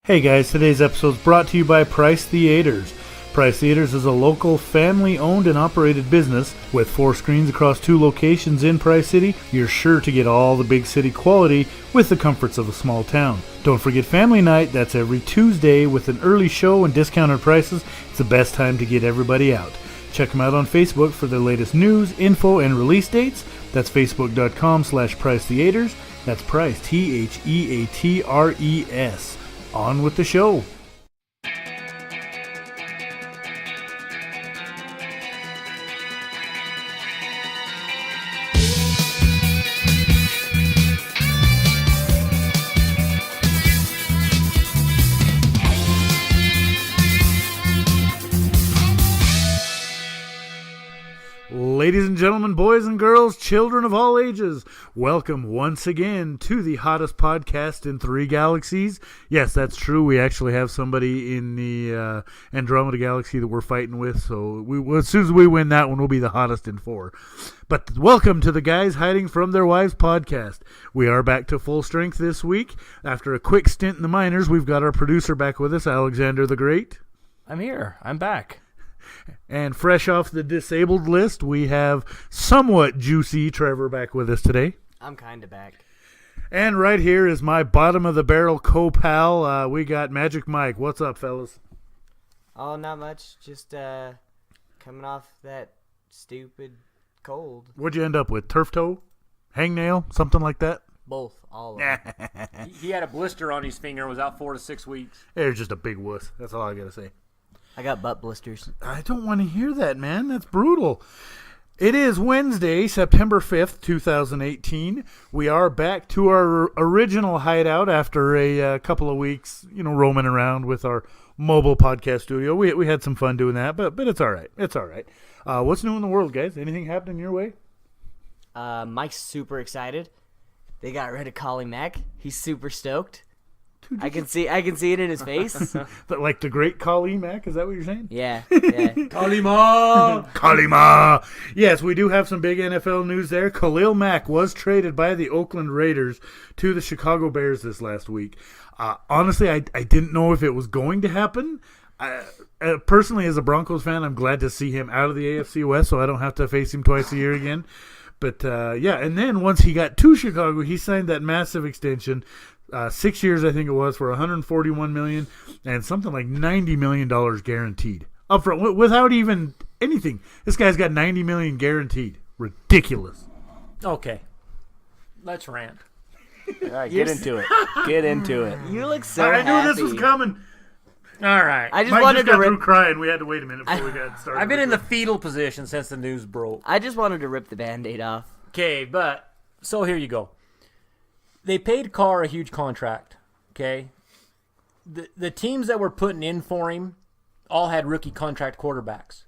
Hey guys, today's episode is brought to you by Price Theaters. Price Theaters is a local, family-owned and operated business with 4 screens across 2 locations in Price City. You're sure to get all the big city quality with the comforts of a small town. Don't forget Family Night, that's every Tuesday with an early show and discounted prices. It's the best time to get everybody out. Check them out on Facebook for their latest news, info, and release dates. That's facebook.com/Price Theaters. That's Price, Theatres. On with the show. Ladies and gentlemen, boys and girls, children of all ages, welcome once again to the hottest podcast in 3 galaxies. Yes, that's true. We actually have somebody in the Andromeda Galaxy that we're fighting with, so as soon as we win that one, we'll be the hottest in 4. But welcome to the Guys Hiding from Their Wives podcast. We are back to full strength this week. After a quick stint in the minors, we've got our producer back with us, Alexander the Great. I'm here. I'm back. And fresh off the disabled list, we have somewhat juicy Trevor back with us today. I'm kind of back. And right here is my bottom-of-the-barrel co-pal. We got Magic Mike. What's up, fellas? Oh, not much. Just coming off that stupid cold. What'd you end up with? Turf toe? Hangnail? Something like that? Both. All of them. He had a blister on his finger and was out 4 to 6 weeks. There's just a big wuss. That's all I got to say. I got butt blisters. I don't want to hear that, man. That's brutal. It is Wednesday, September 5th, 2018. We are back to our original hideout after a couple of weeks, roaming around with our mobile podcast studio. We had some fun doing that, but it's all right. It's all right. What's new in the world, guys? Anything happening your way? Mike's super excited. They got rid of Collie Mack. He's super stoked. I can see it in his face. Like the great Kali Mack, is that what you're saying? Yeah. Kalima! Yes, we do have some big NFL news there. Khalil Mack was traded by the Oakland Raiders to the Chicago Bears this last week. Honestly, I didn't know if it was going to happen. Personally, as a Broncos fan, I'm glad to see him out of the AFC West so I don't have to face him twice a year again. But, and then once he got to Chicago, he signed that massive extension. 6 years, I think it was, for $141 million and something like $90 million guaranteed upfront without even anything. This guy's got $90 million guaranteed. Ridiculous. Okay, let's rant. All right, get into it. Get into it. You look so I happy. knew this was coming. All right. I just Mike wanted got to through rip. crying. We had to wait a minute before we got started. I've been in the fetal position since the news broke. I just wanted to rip the Band-Aid off. Okay, so here you go. They paid Carr a huge contract, okay? The teams that were putting in for him all had rookie contract quarterbacks.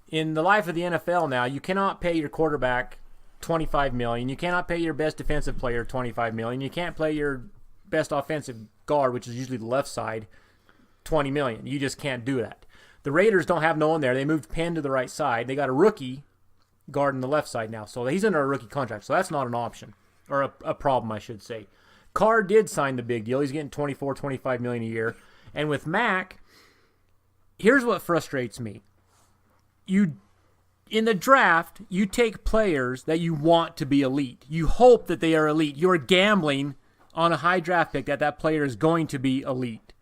In the life of the NFL now, you cannot pay your quarterback $25 million. You cannot pay your best defensive player $25 million. You can't pay your best offensive guard, which is usually the left side, $20 million. You just can't do that. The Raiders don't have no one there. They moved Penn to the right side. They got a rookie guarding the left side now. So he's under a rookie contract, so that's not an option. Or a problem, I should say. Carr did sign the big deal. He's getting $24-25 million a year. And with Mack, here's what frustrates me. In the draft, you take players that you want to be elite. You hope that they are elite. You're gambling on a high draft pick that player is going to be elite.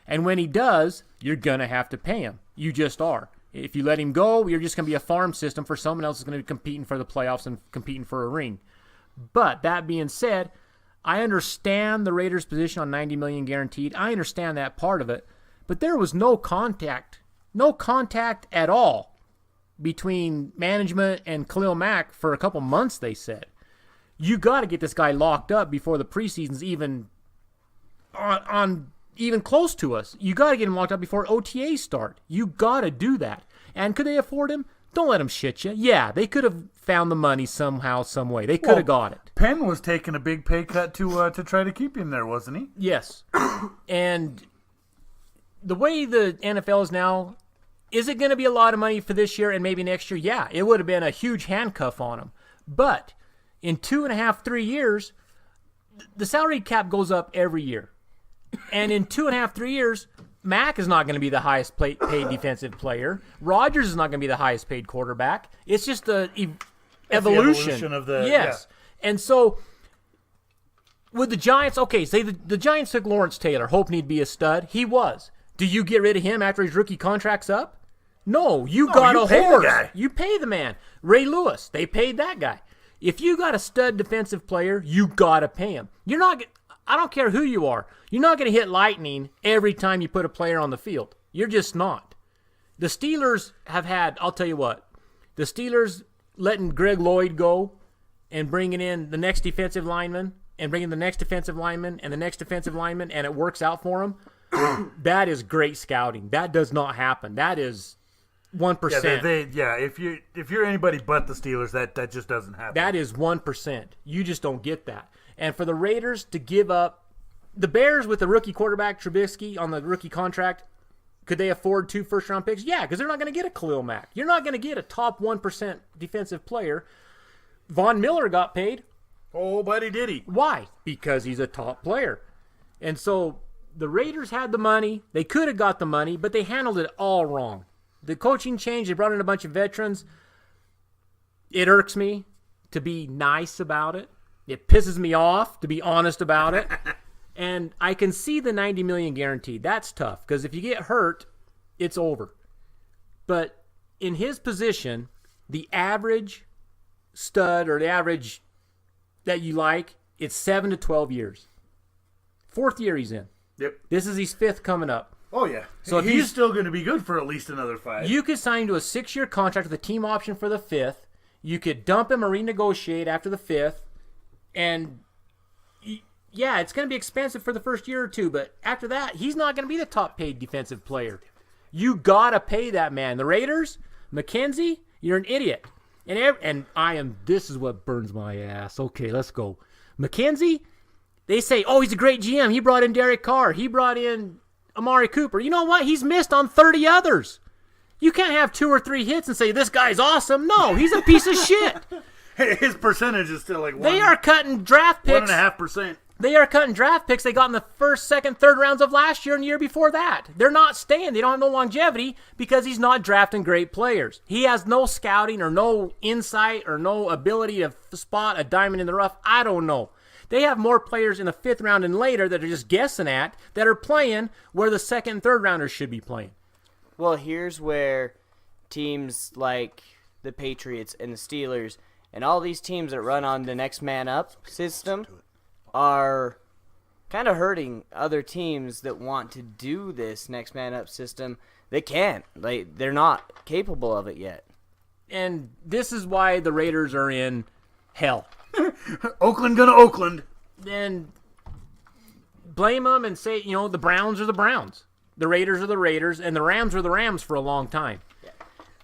And when he does, you're going to have to pay him. You just are. If you let him go, you're just going to be a farm system for someone else who's going to be competing for the playoffs and competing for a ring. But that being said, I understand the Raiders' position on $90 million guaranteed. I understand that part of it. But there was no contact at all between management and Khalil Mack for a couple months, they said. You got to get this guy locked up before the preseason's even even close to us. You got to get him locked up before OTAs start. You got to do that. And could they afford him? Don't let them shit you. Yeah, they could have found the money somehow, some way. They could have got it. Penn was taking a big pay cut to try to keep him there, wasn't he? Yes. And the way the NFL is now, is it going to be a lot of money for this year and maybe next year? Yeah, it would have been a huge handcuff on him. But in 2.5, 3 years, the salary cap goes up every year. And in 2.5, 3 years, Mack is not going to be the highest paid defensive player. Rodgers is not going to be the highest paid quarterback. It's just the evolution of the yes. And so with the Giants, okay, say the Giants took Lawrence Taylor, hoping he'd be a stud. He was. Do you get rid of him after his rookie contract's up? No, you got you a pay the horse. guy. You pay the man. Ray Lewis, they paid that guy. If you got a stud defensive player, you got to pay him. You're not. I don't care who you are. You're not going to hit lightning every time you put a player on the field. You're just not. The Steelers have had, I'll tell you what, the Steelers letting Greg Lloyd go and bringing in the next defensive lineman and bringing the next defensive lineman and the next defensive lineman, and it works out for them, that is great scouting. That does not happen. That is 1%. If you're anybody but the Steelers, that just doesn't happen. That is 1%. You just don't get that. And for the Raiders to give up, the Bears with the rookie quarterback Trubisky on the rookie contract, could they afford 2 first-round picks? Yeah, because they're not going to get a Khalil Mack. You're not going to get a top 1% defensive player. Von Miller got paid. Oh, buddy, did he? Why? Because he's a top player. And so the Raiders had the money. They could have got the money, but they handled it all wrong. The coaching change, they brought in a bunch of veterans. It irks me to be nice about it. It pisses me off to be honest about it. And I can see the $90 million guaranteed. That's tough because if you get hurt, it's over. But in his position, the average stud or the average that you like, it's 7 to 12 years. 4th year he's in. Yep. This is his 5th coming up. Oh, yeah. So if he's still going to be good for at least another 5. You could sign him to a 6-year contract with a team option for the 5th. You could dump him or renegotiate after the 5th. And, yeah, it's going to be expensive for the first year or 2, but after that, he's not going to be the top paid defensive player. You got to pay that man. The Raiders, McKenzie, you're an idiot. This is what burns my ass. Okay, let's go. McKenzie, they say, oh, he's a great GM. He brought in Derek Carr. He brought in Amari Cooper. You know what? He's missed on 30 others. You can't have 2 or 3 hits and say, this guy's awesome. No, he's a piece of shit. His percentage is still like They are cutting draft picks. 1.5%. They are cutting draft picks they got in the 1st, 2nd, 3rd rounds of last year and the year before that. They're not staying. They don't have no longevity because he's not drafting great players. He has no scouting or no insight or no ability to spot a diamond in the rough. I don't know. They have more players in the 5th round and later that are just guessing at that are playing where the 2nd and 3rd rounders should be playing. Well, here's where teams like the Patriots and the Steelers and all these teams that run on the next man up system are kind of hurting other teams that want to do this next man up system. They can't. They're not capable of it yet. And this is why the Raiders are in hell. Oakland gonna Oakland. Then blame them and say, the Browns are the Browns. The Raiders are the Raiders, and the Rams were the Rams for a long time.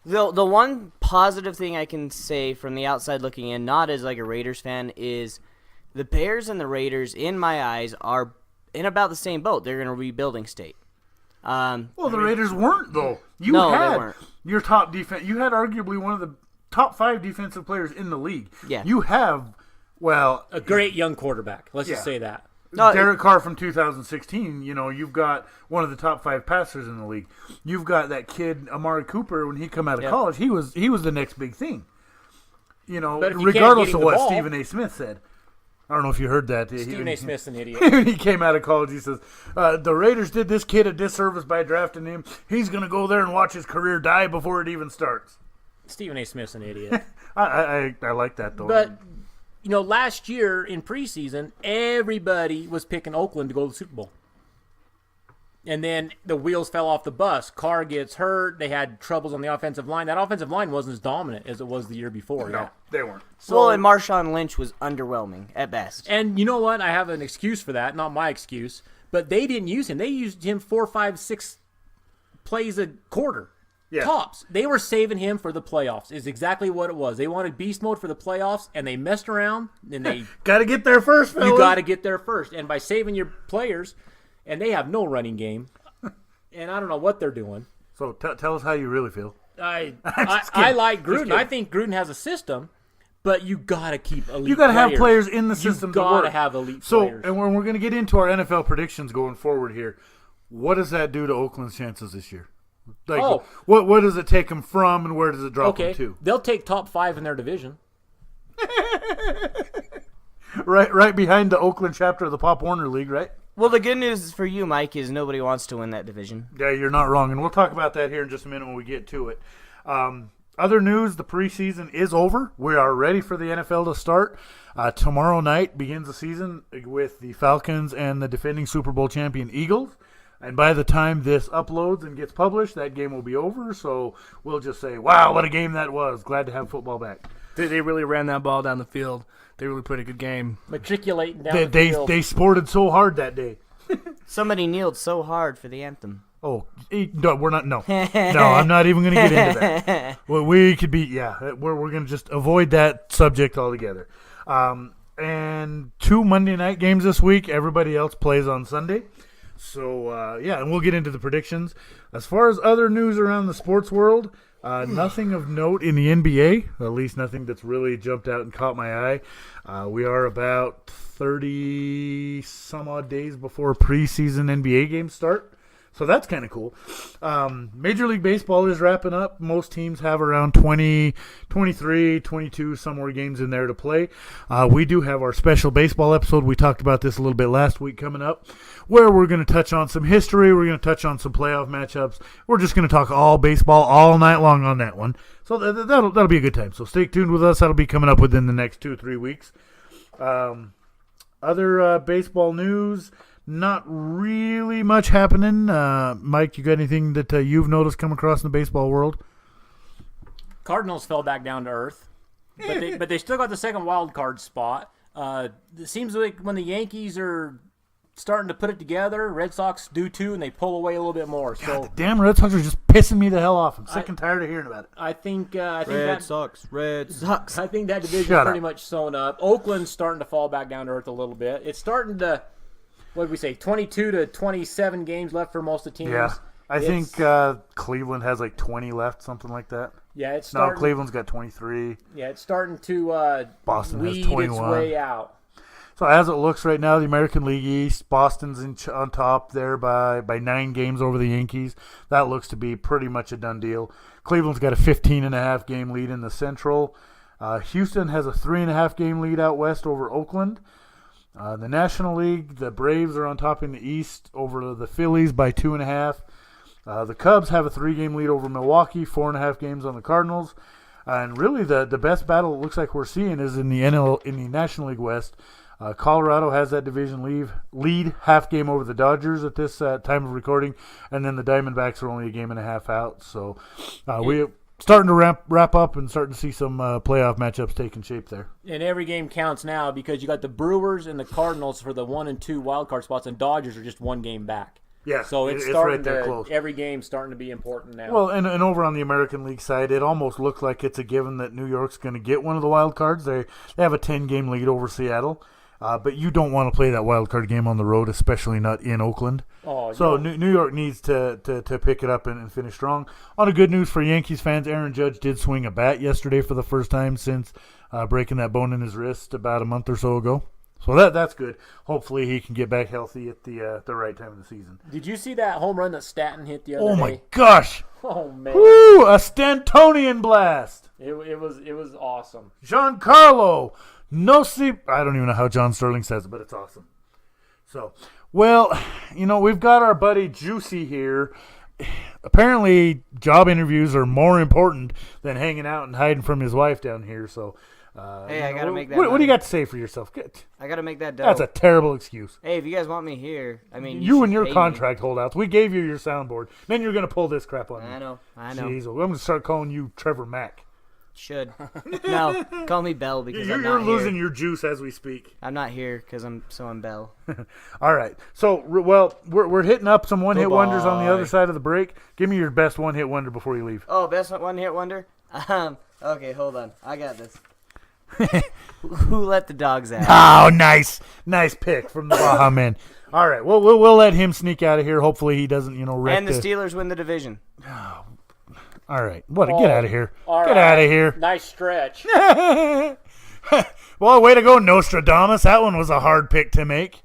The one positive thing I can say from the outside looking in, not as like a Raiders fan, is the Bears and the Raiders, in my eyes, are in about the same boat. They're in a rebuilding state. The Raiders weren't, though. They weren't. Your top defense. You had arguably one of the top 5 defensive players in the league. Yeah. You have, a great young quarterback. Let's just say that. Derek Carr from 2016, you've got one of the top 5 passers in the league. You've got that kid Amari Cooper when he come out of college. He was the next big thing. Regardless of what Stephen A. Smith said. I don't know if you heard that. Stephen A. Smith's an idiot. When he came out of college, he says, the Raiders did this kid a disservice by drafting him. He's going to go there and watch his career die before it even starts. Stephen A. Smith's an idiot. I like that, though. But, last year in preseason, everybody was picking Oakland to go to the Super Bowl. And then the wheels fell off the bus. Carr gets hurt. They had troubles on the offensive line. That offensive line wasn't as dominant as it was the year before. No, they weren't. And Marshawn Lynch was underwhelming at best. And you know what? I have an excuse for that. Not my excuse. But they didn't use him. They used him 4, 5, 6 plays a quarter. Yeah. Tops. They were saving him for the playoffs is exactly what it was. They wanted beast mode for the playoffs, and they messed around. And they got to get there first, fellas. You got to get there first. And by saving your players, and they have no running game, and I don't know what they're doing. So tell us how you really feel. I like Gruden. I think Gruden has a system, But you gotta keep elite. You got to have players in the system You to gotta work. have elite So, players. and when we're going to get into our NFL predictions going forward here, what does that do to Oakland's chances this year? Like, Oh. what does it take them from, and where does it drop Okay, them to? they'll take top 5 in their division. Right behind the Oakland chapter of the Pop Warner League, right? Well, the good news for you, Mike, is nobody wants to win that division. Yeah, you're not wrong, and we'll talk about that here in just a minute when we get to it. Other news, the preseason is over. We are ready for the NFL to start. Tomorrow night begins the season with the Falcons and the defending Super Bowl champion Eagles. And by the time this uploads and gets published, that game will be over. So we'll just say, wow, what a game that was. Glad to have football back. They really ran that ball down the field. They really played a good game. Matriculating down the They field. they sported so hard that day. Somebody kneeled so hard for the anthem. Oh, no, we're not. No, I'm not even going to get into that. Well, we could be. Yeah, we're going to just avoid that subject altogether. And 2 Monday night games this week. Everybody else plays on Sunday. So yeah, and we'll get into the predictions. As far as other news around the sports world, nothing of note in the NBA. At least nothing that's really jumped out and caught my eye. We are about 30 some odd days before preseason NBA games start. So that's kind of cool. Major League Baseball is wrapping up. Most teams have around 20, 23, 22 some more games in there to play. We do have our special baseball episode. We talked about this a little bit last week coming up, where we're going to touch on some history. We're going to touch on some playoff matchups. We're just going to talk all baseball all night long on that one. So that'll be a good time. So stay tuned with us. That'll be coming up within the next 2-3 weeks. Other baseball news. Not really much happening. Mike, you got anything that you've noticed come across in the baseball world? Cardinals fell back down to earth, but they still got the second wild card spot. It seems like when the Yankees are starting to put it together, Red Sox do too, and they pull away a little bit more. God, So the damn Red Sox are just pissing me the hell off. I'm sick and tired of hearing about it. I think that Red Sox. I think that division's Shut pretty up. much sewn up. Oakland's starting to fall back down to earth a little bit. It's starting to, what did we say, 22 to 27 games left for most of the teams. Yeah. I It's- think Cleveland has like 20 left, something like that. Yeah, it's No, starting. Cleveland's got 23. Yeah, it's starting to Boston has weed its 21. way out. So as it looks right now, the American League East, Boston's on top there by 9 games over the Yankees. That looks to be pretty much a done deal. Cleveland's got a 15.5 game lead in the Central. Houston has a 3.5 game lead out west over Oakland. The National League, the Braves are on top in the East over the Phillies by 2.5. The Cubs have a 3-game lead over Milwaukee, 4.5 games on the Cardinals. And really the best battle it looks like we're seeing is in the National League West. Colorado has that division lead half game over the Dodgers at this time of recording, and then the Diamondbacks are only a game and a half out. So we're starting to wrap up and starting to see some playoff matchups taking shape there. And every game counts now because you got the Brewers and the Cardinals for the 1 and 2 wild card spots, and Dodgers are just 1 game back. Yeah, So it's right starting there to close. every game's starting to be important now. Well, and over on the American League side, it almost looks like it's a given that New York's going to get one of the wild cards. They have a 10-game lead over Seattle, but you don't want to play that wild card game on the road, especially not in Oakland. So New York needs to pick it up and finish strong. On a good news for Yankees fans, Aaron Judge did swing a bat yesterday for the first time since breaking that bone in his wrist about a month or so ago. So that's good. Hopefully he can get back healthy at the right time of the season. Did you see that home run that Stanton hit the other Oh day? my gosh! Oh man, Woo! A Stantonian blast! it was awesome. Giancarlo Nossi. I don't even know how John Sterling says it, but it's awesome. So, well, we've got our buddy Juicy here. Apparently, job interviews are more important than hanging out and hiding from his wife down here. So, Hey, I gotta make that What do you money. got to say for yourself? Good. I gotta make that dough. That's a terrible excuse. Hey, if you guys want me here, I mean, You should and your pay me. contract holdouts. We gave you your soundboard. Then you're going to pull this crap on me. I know. Jeez, I'm going to start calling you Trevor Mack. Should. No, call me Bell because I'm You're not losing here. your juice as we speak. I'm not here because I'm Bell. All right. So, we're hitting up some one-hit wonders on the Goodbye. other side of the break. Give me your best one-hit wonder before you leave. Oh, best one-hit wonder? Okay, hold on. I got this. Who let the dogs out? Oh, nice pick from the Baja Man. All right. Well, we'll let him sneak out of here. Hopefully, he doesn't, wreck And the Steelers win the division. All right. Get out of here. All Get right. out of here. Nice stretch. Well, way to go, Nostradamus. That one was a hard pick to make.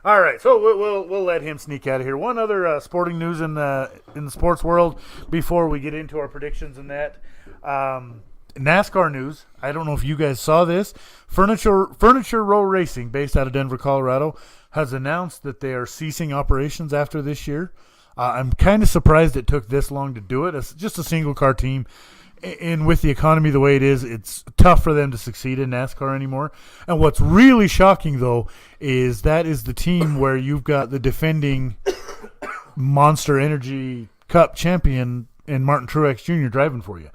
All right, so we'll let him sneak out of here. One other sporting news in the sports world before we get into our predictions and that. NASCAR news. I don't know if you guys saw this. Furniture Row Racing, based out of Denver, Colorado, has announced that they are ceasing operations after this year. I'm kind of surprised it took this long to do it. It's just a single car team. And with the economy the way it is, it's tough for them to succeed in NASCAR anymore. And what's really shocking, though, is that is the team where you've got the defending Monster Energy Cup champion and Martin Truex Jr. driving for you.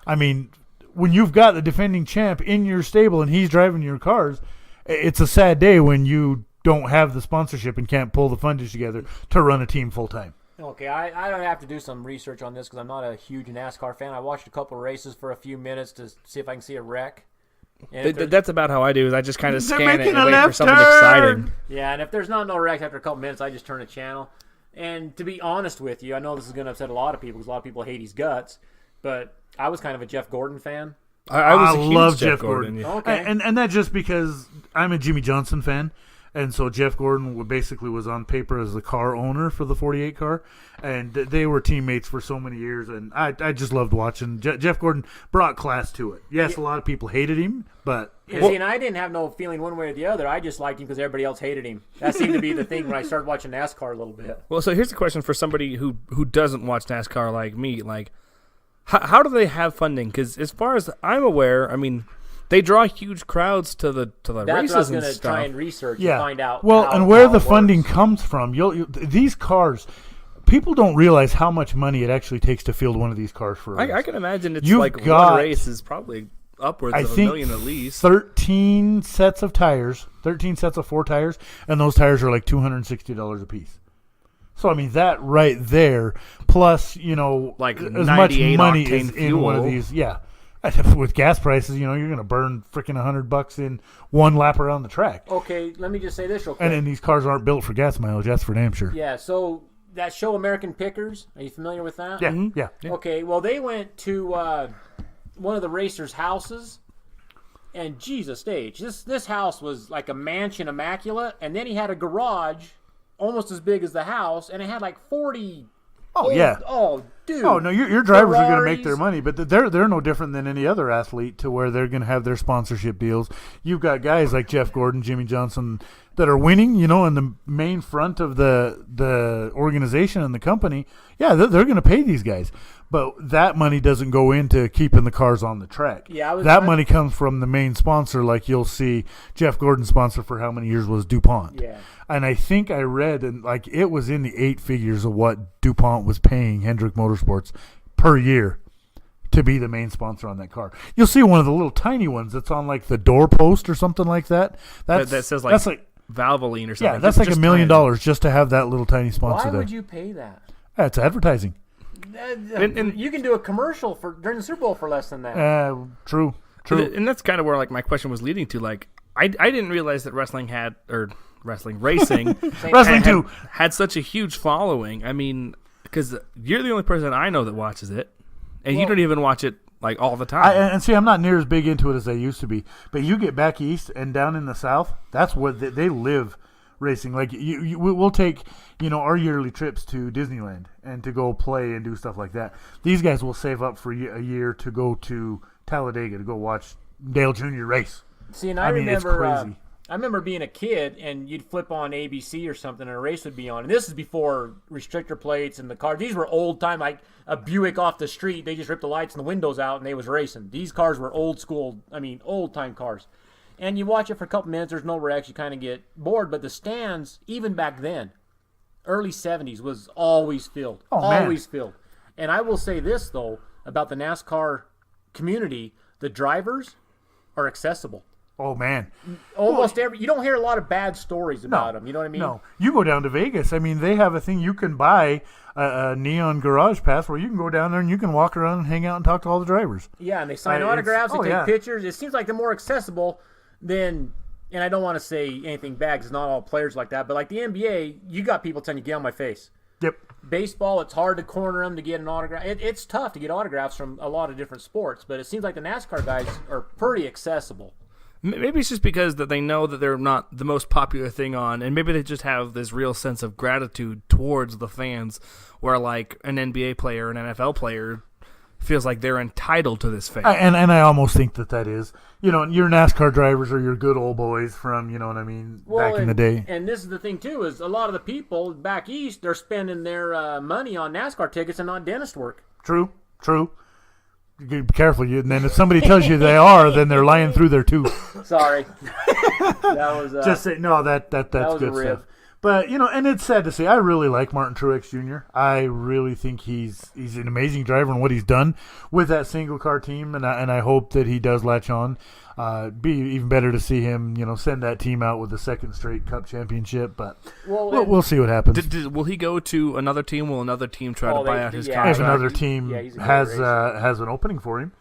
I mean, when you've got the defending champ in your stable and he's driving your cars, it's a sad day when you don't have the sponsorship and can't pull the fundage together to run a team full time. Okay, I don't have to do some research on this because I'm not a huge NASCAR fan. I watched a couple of races for a few minutes to see if I can see a wreck. That's about how I do. Is I just kind of They're scan it making and a wait for left something turn. exciting. Yeah, and if there's not no wrecks after a couple minutes, I just turn the channel. And to be honest with you, I know this is going to upset a lot of people because a lot of people hate his guts, but I was kind of a Jeff Gordon fan. I was a huge love Jeff Gordon. Yeah. Okay. And that's just because I'm a Jimmy Johnson fan. And so Jeff Gordon basically was on paper as the car owner for the 48 car. And they were teammates for so many years. And I just loved watching. Jeff Gordon brought class to it. Yes, a lot of people hated him, but... See, and I didn't have no feeling one way or the other. I just liked him because everybody else hated him. That seemed to be the thing when I started watching NASCAR a little bit. Well, so here's the question for somebody who doesn't watch NASCAR like me. Like, how do they have funding? Because as far as I'm aware, I mean... They draw huge crowds to the That's races what I was and going to stuff. try and research Yeah. and find out. Well, how, and where how the it funding works. comes from, these cars, people don't realize how much money it actually takes to field one of these cars for a race. I can imagine it's You've like got, one race is probably upwards I of think, $1 million at least. 13 sets of tires, 13 sets of 4 tires, and those tires are like $260 a piece. So, I mean, that right there, plus, Like as much 98 money octane is in one of fuel. these. Yeah. With gas prices, you're going to burn freaking $100 in one lap around the track. Okay, let me just say this real quick. And then these cars aren't built for gas mileage. That's for damn sure. Yeah, so that show American Pickers, are you familiar with that? Yeah, yeah. Okay, well, they went to one of the racers' houses, and Jesus stage. This house was like a mansion immaculate, and then he had a garage almost as big as the house, and it had like 40... Oh, yeah. Oh, dude. Oh, no, your drivers are going to make Ferraris. their money, but they're no different than any other athlete to where they're going to have their sponsorship deals. You've got guys like Jeff Gordon, Jimmy Johnson that are winning, in the main front of the organization and the company. Yeah, they're going to pay these guys. But that money doesn't go into keeping the cars on the track. Yeah, that money comes from the main sponsor, like you'll see Jeff Gordon's sponsor for how many years was DuPont. Yeah. And I think I read, and like it was in the 8 figures of what DuPont was paying Hendrick Motorsports per year to be the main sponsor on that car. You'll see one of the little tiny ones that's on like the door post or something like that. That says that's like Valvoline or something. yeah, that's like $1 million just to have that little tiny sponsor Why there. would you pay that? That's advertising. And- you can do a commercial during the Super Bowl for less than that. True. And that's kind of where like my question was leading to. Like, I didn't realize that racing Wrestling had, too. had such a huge following. I mean, because you're the only person I know that watches it, and you don't even watch it like all the time. And see, I'm not near as big into it as I used to be. But you get back east and down in the south, that's what they live racing. Like we'll take our yearly trips to Disneyland and to go play and do stuff like that. These guys will save up for a year to go to Talladega to go watch Dale Jr. race. See, and I mean, it's remember, crazy. I remember being a kid, and you'd flip on ABC or something, and a race would be on. And this is before restrictor plates and the cars. These were old time, like a Buick off the street. They just ripped the lights and the windows out, and they was racing. These cars were old school. I mean, old time cars. And you watch it for a couple minutes. There's no wrecks. You kind of get bored. But the stands, even back then, early 70s, was always filled. Always filled. And I will say this though about the NASCAR community: the drivers are accessible. Oh man, Almost every you don't hear a lot of bad stories about them. You know what I mean? No, you go down to Vegas. I mean, they have a thing you can buy a neon garage pass where you can go down there and you can walk around and hang out and talk to all the drivers. Yeah, and they sign It's- autographs, they oh, take yeah. pictures. It seems like they're more accessible than. And I don't want to say anything bad because not all players like that. But like the NBA, you got people telling you get on my face. Yep. Baseball, it's hard to corner them to get an autograph. It's tough to get autographs from a lot of different sports, but it seems like the NASCAR guys are pretty accessible. Maybe it's just because that they know that they're not the most popular thing on, and maybe they just have this real sense of gratitude towards the fans, where like an NBA player, an NFL player, feels like they're entitled to this fame. And I almost think that is, your NASCAR drivers are your good old boys from, you know what I mean, back in the day. And this is the thing too, is a lot of the people back east, they're spending their money on NASCAR tickets and not dentist work. True. Be careful, and then if somebody tells you they are, then they're lying through their tooth. Sorry, that was Just say no. That's was a good rib. stuff. But and it's sad to say. I really like Martin Truex Jr. I really think he's an amazing driver and what he's done with that single car team, and I hope that he does latch on. Be even better to see him, send that team out with the second straight Cup championship. But we'll see what happens. Will he go to another team? Will another team try to buy out his If contract? another team he's a good has racer. an opening for him,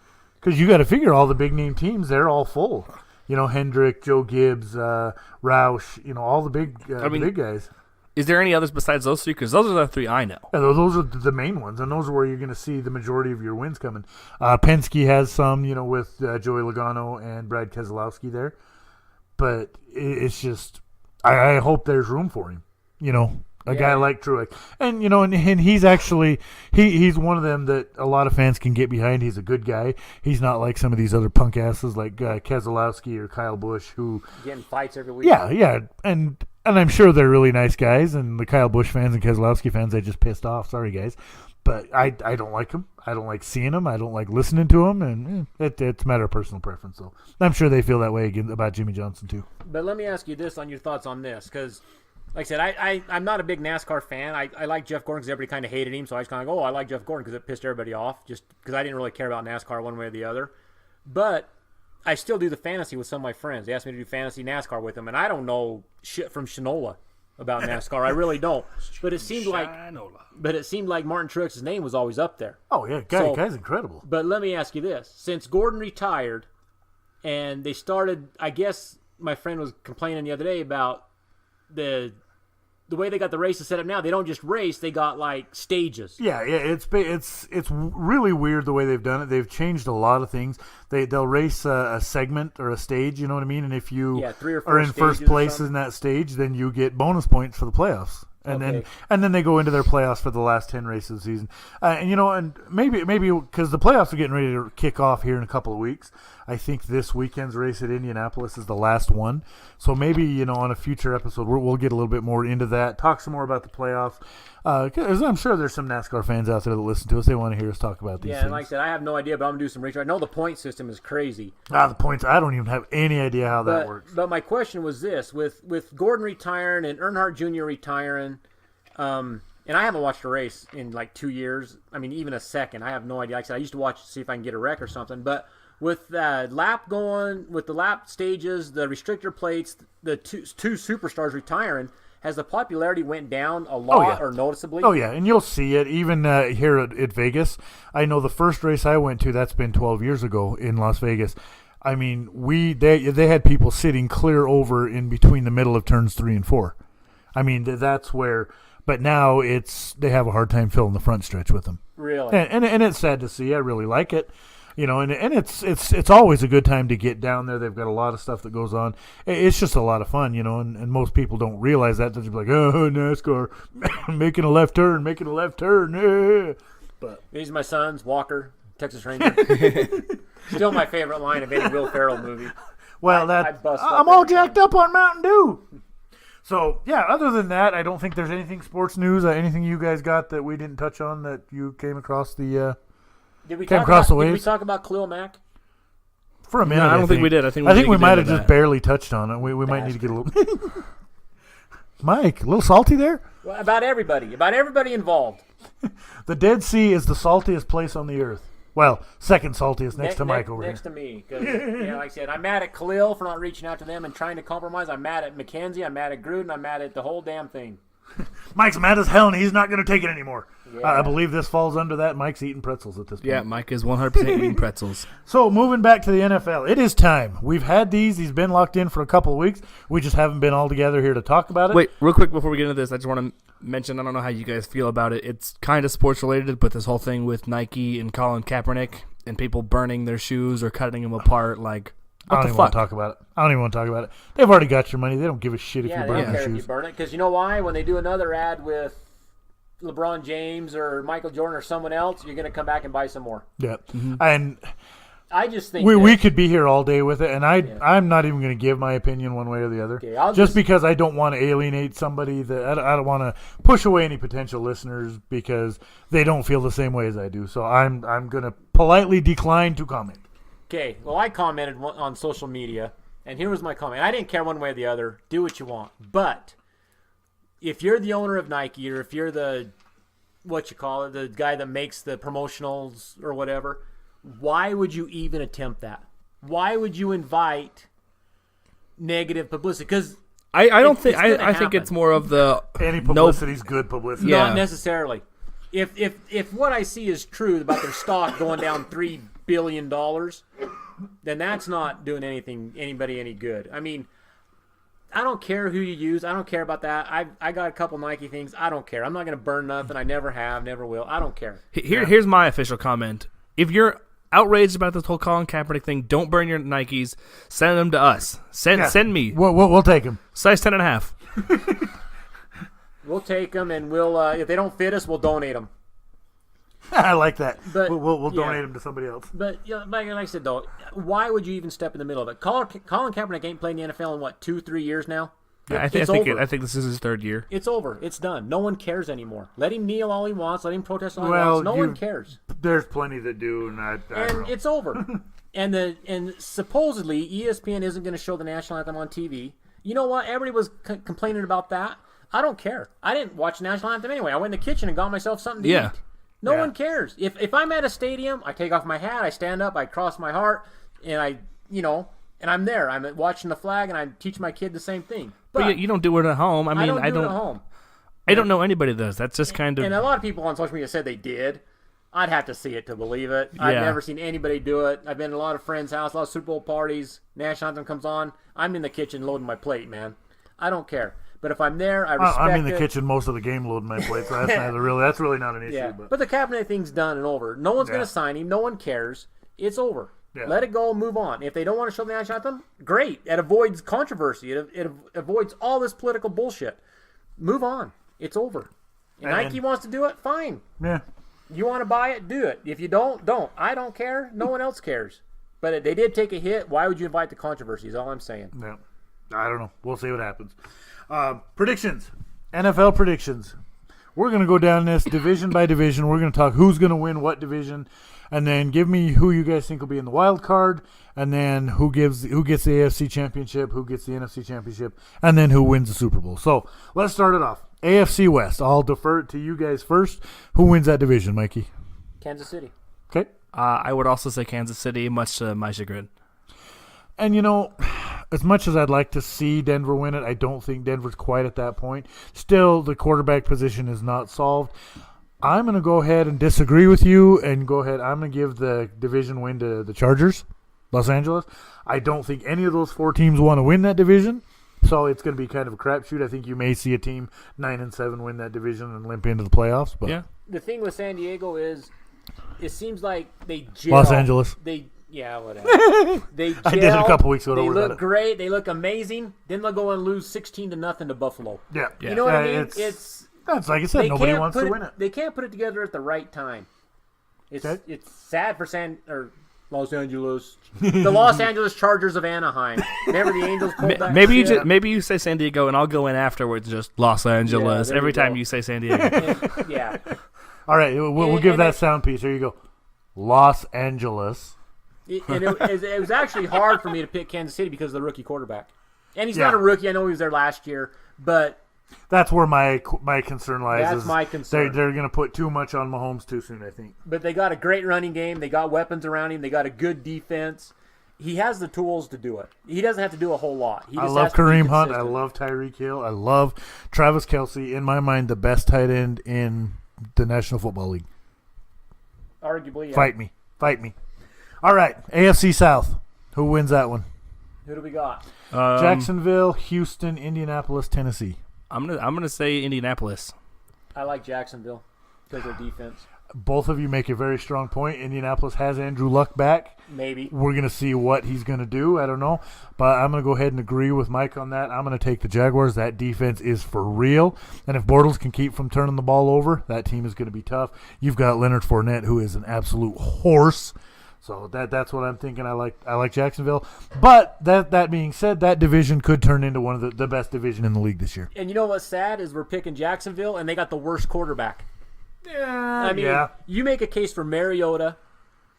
because you got to figure all the big name teams, they're all full. Hendrick, Joe Gibbs, Roush, all the big big guys. Is there any others besides those three? Because those are the three I know. Yeah, those are the main ones, and those are where you're going to see the majority of your wins coming. Penske has some, with Joey Logano and Brad Keselowski there, but it's just I hope there's room for him. A guy like Truex, and and he's actually he's one of them that a lot of fans can get behind. He's a good guy. He's not like some of these other punk asses like Keselowski or Kyle Busch who Getting fights every week. yeah, and I'm sure they're really nice guys, and the Kyle Busch fans and Keselowski fans, they just pissed off. Sorry, guys. But I don't like them. I don't like seeing them. I don't like listening to them, and it's a matter of personal preference. So I'm sure they feel that way again about Jimmy Johnson, too. But let me ask you this on your thoughts on this, because, like I said, I'm not a big NASCAR fan. I like Jeff Gordon because everybody kind of hated him, so I just kind of go, I like Jeff Gordon because it pissed everybody off, just because I didn't really care about NASCAR one way or the other. But I still do the fantasy with some of my friends. They asked me to do fantasy NASCAR with them, and I don't know shit from Shinola about NASCAR. I really don't. But it seemed like Martin Truex's name was always up there. Oh, yeah, guy's incredible. But let me ask you this. Since Gordon retired and they started, I guess my friend was complaining the other day about the way they got the races set up now. They don't just race, they got like stages. Yeah, it's really weird the way they've done it. They've changed a lot of things. They'll race a segment or a stage, you know what I mean? And if you 3 or 4 are in first stages or place something. in that stage, then you get bonus points for the playoffs. And then they go into their playoffs for the last 10 races of the season. And maybe because the playoffs are getting ready to kick off here in a couple of weeks. I think this weekend's race at Indianapolis is the last one. So maybe, on a future episode, we'll get a little bit more into that, talk some more about the playoffs. Because I'm sure there's some NASCAR fans out there that listen to us. They want to hear us talk about these things. And like I said, I have no idea, but I'm going to do some research. I know the point system is crazy. The points, I don't even have any idea how that works. But my question was this. With Gordon retiring and Earnhardt Jr. retiring, and I haven't watched a race in like 2 years. I mean, even a second. I have no idea. Like I said, I used to watch to see if I can get a wreck or something. But with the lap going, with the lap stages, the restrictor plates, the two superstars retiring, has the popularity went down a lot or noticeably? Oh, yeah, and you'll see it even here at Vegas. I know the first race I went to, that's been 12 years ago in Las Vegas. I mean, they had people sitting clear over in between the middle of turns 3 and 4. I mean, that's where... But now they have a hard time filling the front stretch with them. Really? And it's sad to see. I really like it. And it's always a good time to get down there. They've got a lot of stuff that goes on. It's just a lot of fun, and most people don't realize that. They're just like, oh, NASCAR, making a left turn. But these are my sons, Walker, Texas Ranger. Still my favorite line of any Will Ferrell movie. Well, I'm all jacked up on Mountain Dew. So, yeah, other than that, I don't think there's anything sports news, anything you guys got that we didn't touch on that you came across the Did we talk about Khalil Mack? For a minute, No, I don't think we did. I think we might have into just that. barely touched on it. We might need to get a little... Mike, a little salty there? Well, about everybody involved. The Dead Sea is the saltiest place on the earth. Well, second saltiest next to Mike over next here. to me. 'Cause, like I said, I'm mad at Khalil for not reaching out to them and trying to compromise. I'm mad at McKenzie. I'm mad at Gruden. I'm mad at the whole damn thing. Mike's mad as hell, and he's not going to take it anymore. Yeah. I believe this falls under that. Mike's eating pretzels at this point. Yeah, Mike is 100% eating pretzels. So, moving back to the NFL, it is time. We've had these. He's been locked in for a couple of weeks. We just haven't been all together here to talk about it. Wait, real quick before we get into this, I just want to mention, I don't know how you guys feel about it. It's kind of sports related, but this whole thing with Nike and Colin Kaepernick and people burning their shoes or cutting them apart, like... I What don't the even want fuck? to talk about it. I don't even want to talk about it. They've already got your money. They don't give a shit if Yeah, you they burn don't their care if you shoes. burn it. Because you know why? When they do another ad with LeBron James or Michael Jordan or someone else, you're going to come back and buy some more. Yeah, and I just think we that- could be here all day with it, and I'm not even going to give my opinion one way or the other. Okay, I'll just just- because I don't want to alienate somebody, that I don't want to push away any potential listeners because they don't feel the same way as I do. So I'm going to politely decline to comment. Okay, well, I commented on social media, and here was my comment. I didn't care one way or the other. Do what you want. But if you're the owner of Nike, or if you're the, the guy that makes the promotionals or whatever, why would you even attempt that? Why would you invite negative publicity? Because I don't It's think gonna I think happen. it's more of the Any publicity is good publicity. Yeah. not necessarily. If what I see is true about their stock going down $3 billion, then that's not doing anybody any good. I mean, I don't care who you use. I don't care about that. I got a couple Nike things. I don't care. I'm not going to burn nothing. I never have, never will. I don't care. Here's my official comment. If you're outraged about this whole Colin Kaepernick thing, don't burn your Nikes. Send them to us. Yeah. Send me We'll take them. size 10.5. We'll take them, and we'll if they don't fit us, we'll donate them. I like that. But- We'll yeah. donate them to somebody else. But like I said, though, why would you even step in the middle of it? Colin Kaepernick ain't played in the NFL in what 2-3 years now. I It's over. think this is his third year. It's over. It's done. No one cares anymore. Let him kneel all he wants. Let him protest all he Well, wants. No one cares. There's plenty that do, and I don't And know. it's over. and supposedly ESPN isn't going to show the national anthem on TV. You know what? Everybody was complaining about that. I don't care. I didn't watch the national anthem anyway. I went in the kitchen and got myself something to Yeah. eat. No Yeah. one cares. If I'm at a stadium, I take off my hat, I stand up, I cross my heart, and and I'm there. I'm watching the flag, and I teach my kid the same thing. But you don't do it at home. I mean, I don't do it at home. I don't know anybody that does. That's just kind of And a lot of people on social media said they did. I'd have to see it to believe it. I've Yeah. never seen anybody do it. I've been to a lot of friends' house, a lot of Super Bowl parties. National anthem comes on. I'm in the kitchen loading my plate, man. I don't care. But if I'm there, I respect I'm in the it. kitchen most of the game loading my plate, so that's really not an issue. Yeah. But But the Kaepernick thing's done and over. No one's Yeah. going to sign him. No one cares. It's over. Yeah. Let it go. Move on. If they don't want to show the national anthem, great. It avoids controversy. It avoids all this political bullshit. Move on. It's over. And And- Nike wants to do it, fine. yeah, You want to buy it, do it. If you don't, don't. I don't care. No one else cares. But they did take a hit. Why would you invite the controversy is all I'm saying. yeah. I don't know. We'll see what happens. Predictions. NFL predictions. We're going to go down this division by division. We're going to talk who's going to win what division, and then give me who you guys think will be in the wild card, and then who gets the AFC Championship, who gets the NFC Championship, and then who wins the Super Bowl. So let's start it off. AFC West. I'll defer it to you guys first. Who wins that division, Mikey? Kansas City. Okay. I would also say Kansas City, much to my chagrin. And, as much as I'd like to see Denver win it, I don't think Denver's quite at that point. Still, the quarterback position is not solved. I'm going to go ahead and disagree with you and go ahead. I'm going to give the division win to the Chargers, Los Angeles. I don't think any of those four teams want to win that division, so it's going to be kind of a crapshoot. I think you may see a team 9-7 win that division and limp into the playoffs. But Yeah. The thing with San Diego is it seems like they gel. Los Angeles. Whatever. They gel. I did it a couple weeks ago. They Don't worry look about it. great. They look amazing. Then they'll go and lose 16-0 to Buffalo. Yeah. You know what I mean? That's like I said. They Nobody can't wants put to win it. They can't put it together at the right time. Okay. It's sad for Los Angeles, the Los Angeles Chargers of Anaheim. Remember the Angels pulled that Maybe shit? maybe you say San Diego, and I'll go in afterwards. Just Los Angeles. there Every you go. time you say San Diego. And- yeah. All right. We'll And- give and that I- sound piece. Here you go. Los Angeles. It was actually hard for me to pick Kansas City because of the rookie quarterback. And he's Yeah. not a rookie. I know he was there last year, but That's where my concern lies. That's is my concern. They're going to put too much on Mahomes too soon, I think. they got a great running game. They got weapons around him. They got a good defense. He has the tools to do it. He doesn't have to do a whole lot. He I just love has to be Kareem Hunt. I consistent. love Tyreek Hill. I love Travis Kelce. In my mind, the best tight end in the National Football League. Arguably, yeah. Fight me. All right. AFC South. Who wins that one? Who do we got? Jacksonville, Houston, Indianapolis, Tennessee. I'm gonna say Indianapolis. I like Jacksonville because of their defense. both of you make a very strong point. Indianapolis has Andrew Luck back. Maybe. We're going to see what he's going to do. I don't know. But I'm going to go ahead and agree with Mike on that. I'm going to take the Jaguars. That defense is for real. And if Bortles can keep from turning the ball over, that team is going to be tough. You've got Leonard Fournette, who is an absolute horse. So that's what I'm thinking. I like Jacksonville. But that being said, that division could turn into one of the best division in the league this year. And you know what's sad is we're picking Jacksonville, and they got the worst quarterback. Yeah, I mean, you make a case for Mariota,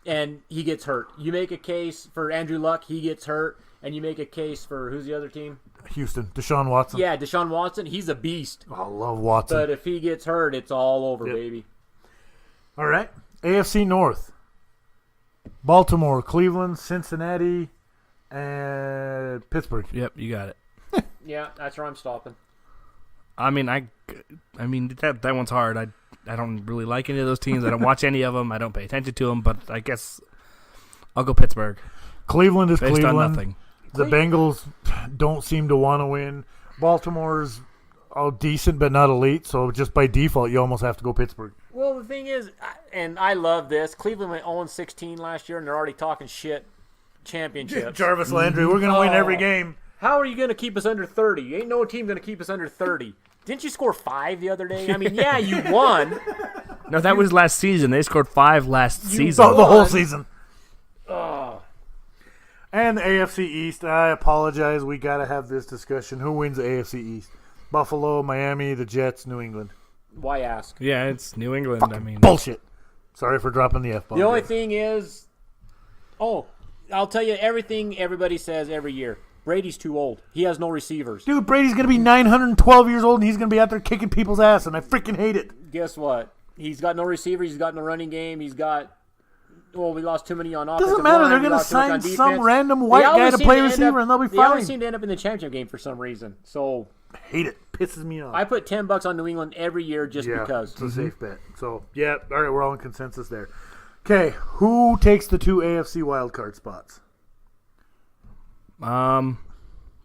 and he gets hurt. You make a case for Andrew Luck, he gets hurt. And you make a case for, who's the other team? Houston, Deshaun Watson. Yeah, Deshaun Watson. He's a beast. I love Watson. But if he gets hurt, it's all over, baby. All right. AFC North. Baltimore, Cleveland, Cincinnati, and Pittsburgh. Yep, you got it. Yeah, that's where I'm stopping. I mean, that one's hard. I don't really like any of those teams. I don't watch any of them. I don't pay attention to them. But I guess I'll go Pittsburgh. Cleveland is based Cleveland. on nothing. The Bengals don't seem to want to win. Baltimore's decent but not elite, so just by default, you almost have to go Pittsburgh. Well, the thing is, and I love this, Cleveland went 0-16 last year, and they're already talking shit championships. Jarvis Landry, we're going to win every game. How are you going to keep us under 30? Ain't no team going to keep us under 30. Didn't you score 5 the other day? I mean, yeah, you won. No, that was last season. They scored 5 last season. The whole season. And the AFC East, I apologize. We got to have this discussion. Who wins the AFC East? Buffalo, Miami, the Jets, New England. Why ask? Yeah, it's New England. I mean, bullshit. Sorry for dropping the F-bomb. The only thing is, I'll tell you everything everybody says every year. Brady's too old. He has no receivers. Dude, Brady's going to be 912 years old, and he's going to be out there kicking people's ass, and I freaking hate it. Guess what? He's got no receivers. He's got no running game. He's got... Well, we lost too many on offense. Doesn't matter. They're going to sign some random white guy to play receiver, and they'll be fine. They always seem to end up in the championship game for some reason. So I hate it. Pisses me off. I put $10 on New England every year just because. It's a safe bet. So, yeah, all right, we're all in consensus there. Okay, who takes the 2 AFC wildcard spots?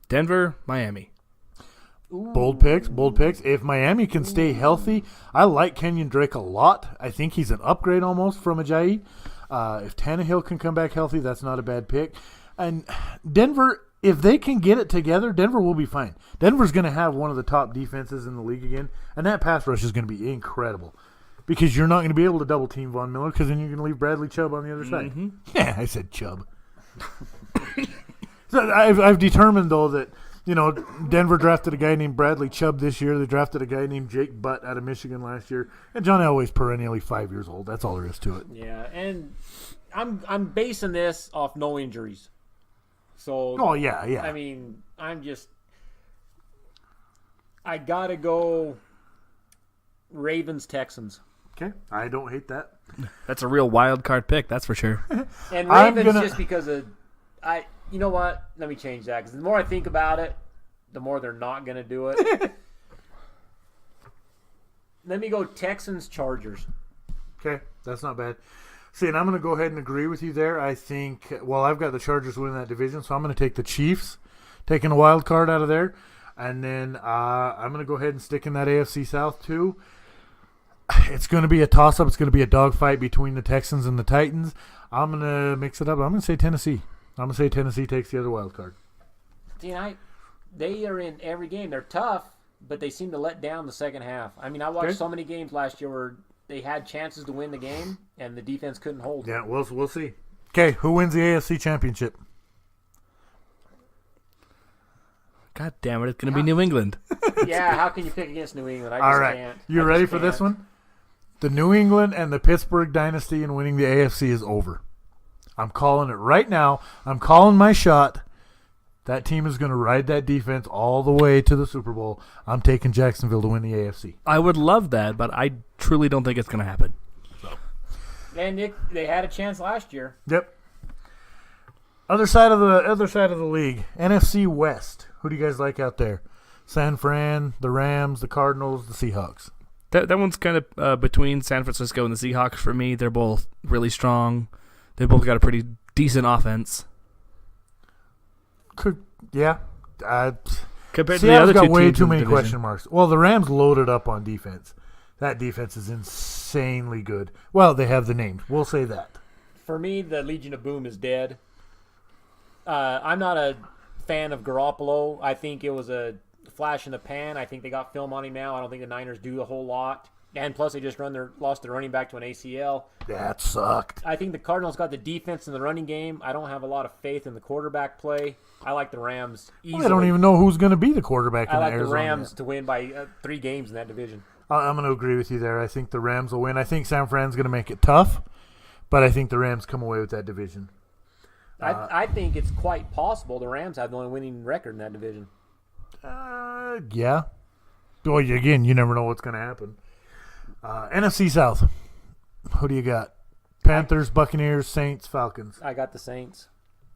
Denver, Miami. Bold picks. If Miami can stay healthy, I like Kenyon Drake a lot. I think he's an upgrade almost from Ajayi. If Tannehill can come back healthy, that's not a bad pick. And Denver, if they can get it together, Denver will be fine. Denver's going to have one of the top defenses in the league again, and that pass rush is going to be incredible because you're not going to be able to double-team Von Miller because then you're going to leave Bradley Chubb on the other side. Yeah, I said Chubb. So I've determined, though, that Denver drafted a guy named Bradley Chubb this year. They drafted a guy named Jake Butt out of Michigan last year. And John Elway's perennially 5 years old. That's all there is to it. Yeah, and I'm basing this off no injuries. So yeah. I mean, I gotta go Ravens Texans. Okay, I don't hate that. That's a real wild card pick, that's for sure. And Ravens just because of you know what? Let me change that because the more I think about it, the more they're not going to do it. Let me go Texans Chargers. Okay, that's not bad. See, and I'm going to go ahead and agree with you there. I think, I've got the Chargers winning that division, so I'm going to take the Chiefs, taking a wild card out of there. And then I'm going to go ahead and stick in that AFC South too. It's going to be a toss-up. It's going to be a dogfight between the Texans and the Titans. I'm going to mix it up. I'm going to say Tennessee. I'm going to say Tennessee takes the other wild card. See, they are in every game. They're tough, but they seem to let down the second half. I mean, I watched so many games last year where they had chances to win the game, and the defense couldn't hold. Yeah, we'll see. Okay, who wins the AFC Championship? God damn it, it's going to be New England. Yeah, how can you pick against New England? I just all right, can't. You ready for this one? The New England and the Pittsburgh dynasty in winning the AFC is over. I'm calling it right now. I'm calling my shot. That team is going to ride that defense all the way to the Super Bowl. I'm taking Jacksonville to win the AFC. I would love that, but I truly don't think it's going to happen. And they had a chance last year. Yep. Other side of the league, NFC West. Who do you guys like out there? San Fran, the Rams, the Cardinals, the Seahawks. That one's kind of between San Francisco and the Seahawks for me. They're both really strong. They both got a pretty decent offense. Yeah. Compared to the other got two way teams too in the many division. question marks. Well, the Rams loaded up on defense. That defense is insane. insanely good. Well, they have the names. We'll say that. For me, the Legion of Boom is dead. I'm not a fan of Garoppolo. I think it was a flash in the pan. I think they got film on him now. I don't think the Niners do a whole lot. And plus, they just lost their running back to an ACL. That sucked. I think the Cardinals got the defense in the running game. I don't have a lot of faith in the quarterback play. I like the Rams easily. I don't even know who's going to be the quarterback in I like Arizona. the Rams to win by 3 games in that division. I'm going to agree with you there. I think the Rams will win. I think San Fran's going to make it tough, but I think the Rams come away with that division. I think it's quite possible the Rams have the only winning record in that division. Yeah. Well, again, you never know what's going to happen. NFC South. Who do you got? Panthers, Buccaneers, Saints, Falcons. I got the Saints.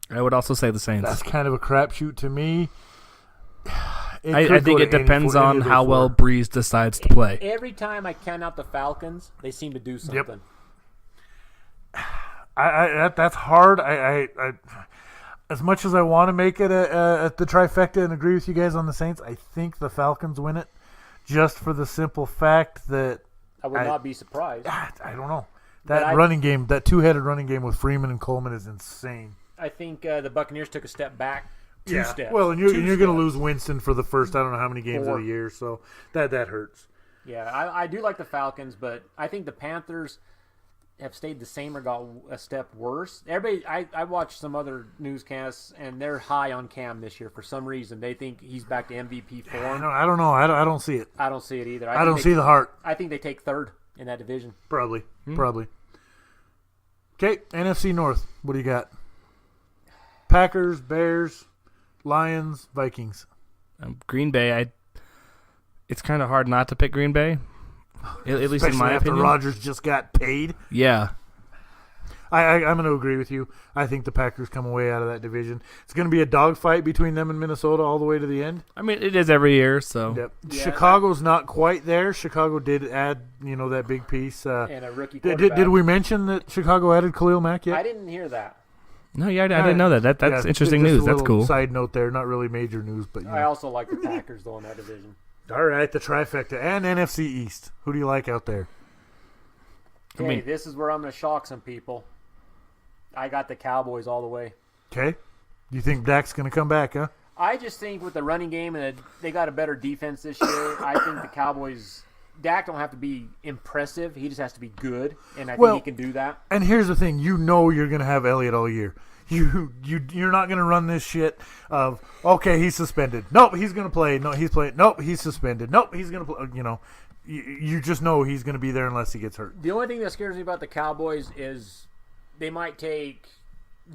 I would also say the Saints. That's kind of a crapshoot to me. I think it depends on how well Breeze decides to play. Every time I count out the Falcons, they seem to do something. That's hard. I as much as I want to make it at the trifecta and agree with you guys on the Saints, I think the Falcons win it, just for the simple fact that I would not be surprised. I don't know. That running game, that two-headed running game with Freeman and Coleman is insane. I think the Buccaneers took a step back. Two steps. Well, and you're going to lose Winston for the first I don't know how many games of the year, so that hurts. Yeah, I do like the Falcons, but I think the Panthers have stayed the same or got a step worse. Everybody, I watched some other newscasts, and they're high on Cam this year for some reason. They think he's back to MVP form. I don't know. I don't see it. I don't see it either. I don't see the heart. I think they take third in that division. Probably. Okay, NFC North. What do you got? Packers, Bears, Lions, Vikings. Green Bay. It's kind of hard not to pick Green Bay, at least Especially in my after opinion. Rodgers just got paid. Yeah. I'm going to agree with you. I think the Packers come away out of that division. It's going to be a dogfight between them and Minnesota all the way to the end. I mean, it is every year, so. Yep. Yeah, Chicago's not quite there. Chicago did add, that big piece. And a rookie quarterback. Did we mention that Chicago added Khalil Mack yet? I didn't hear that. No, yeah, I didn't know that. That's interesting just news. a That's little cool. Side note there, not really major news, but I also like the Packers, though, in that division. All right, the trifecta and NFC East. Who do you like out there? Okay, this is where I'm going to shock some people. I got the Cowboys all the way. Okay. You think Dak's going to come back, huh? I just think with the running game and they got a better defense this year, I think the Cowboys, Dak don't have to be impressive. He just has to be good, and I think he can do that. And here's the thing. You're going to have Elliott all year. You're not going to run this shit of, okay, he's suspended. Nope, he's going to play. No, he's playing. Nope, he's suspended. Nope, he's going to play. You just know he's going to be there unless he gets hurt. The only thing that scares me about the Cowboys is they might take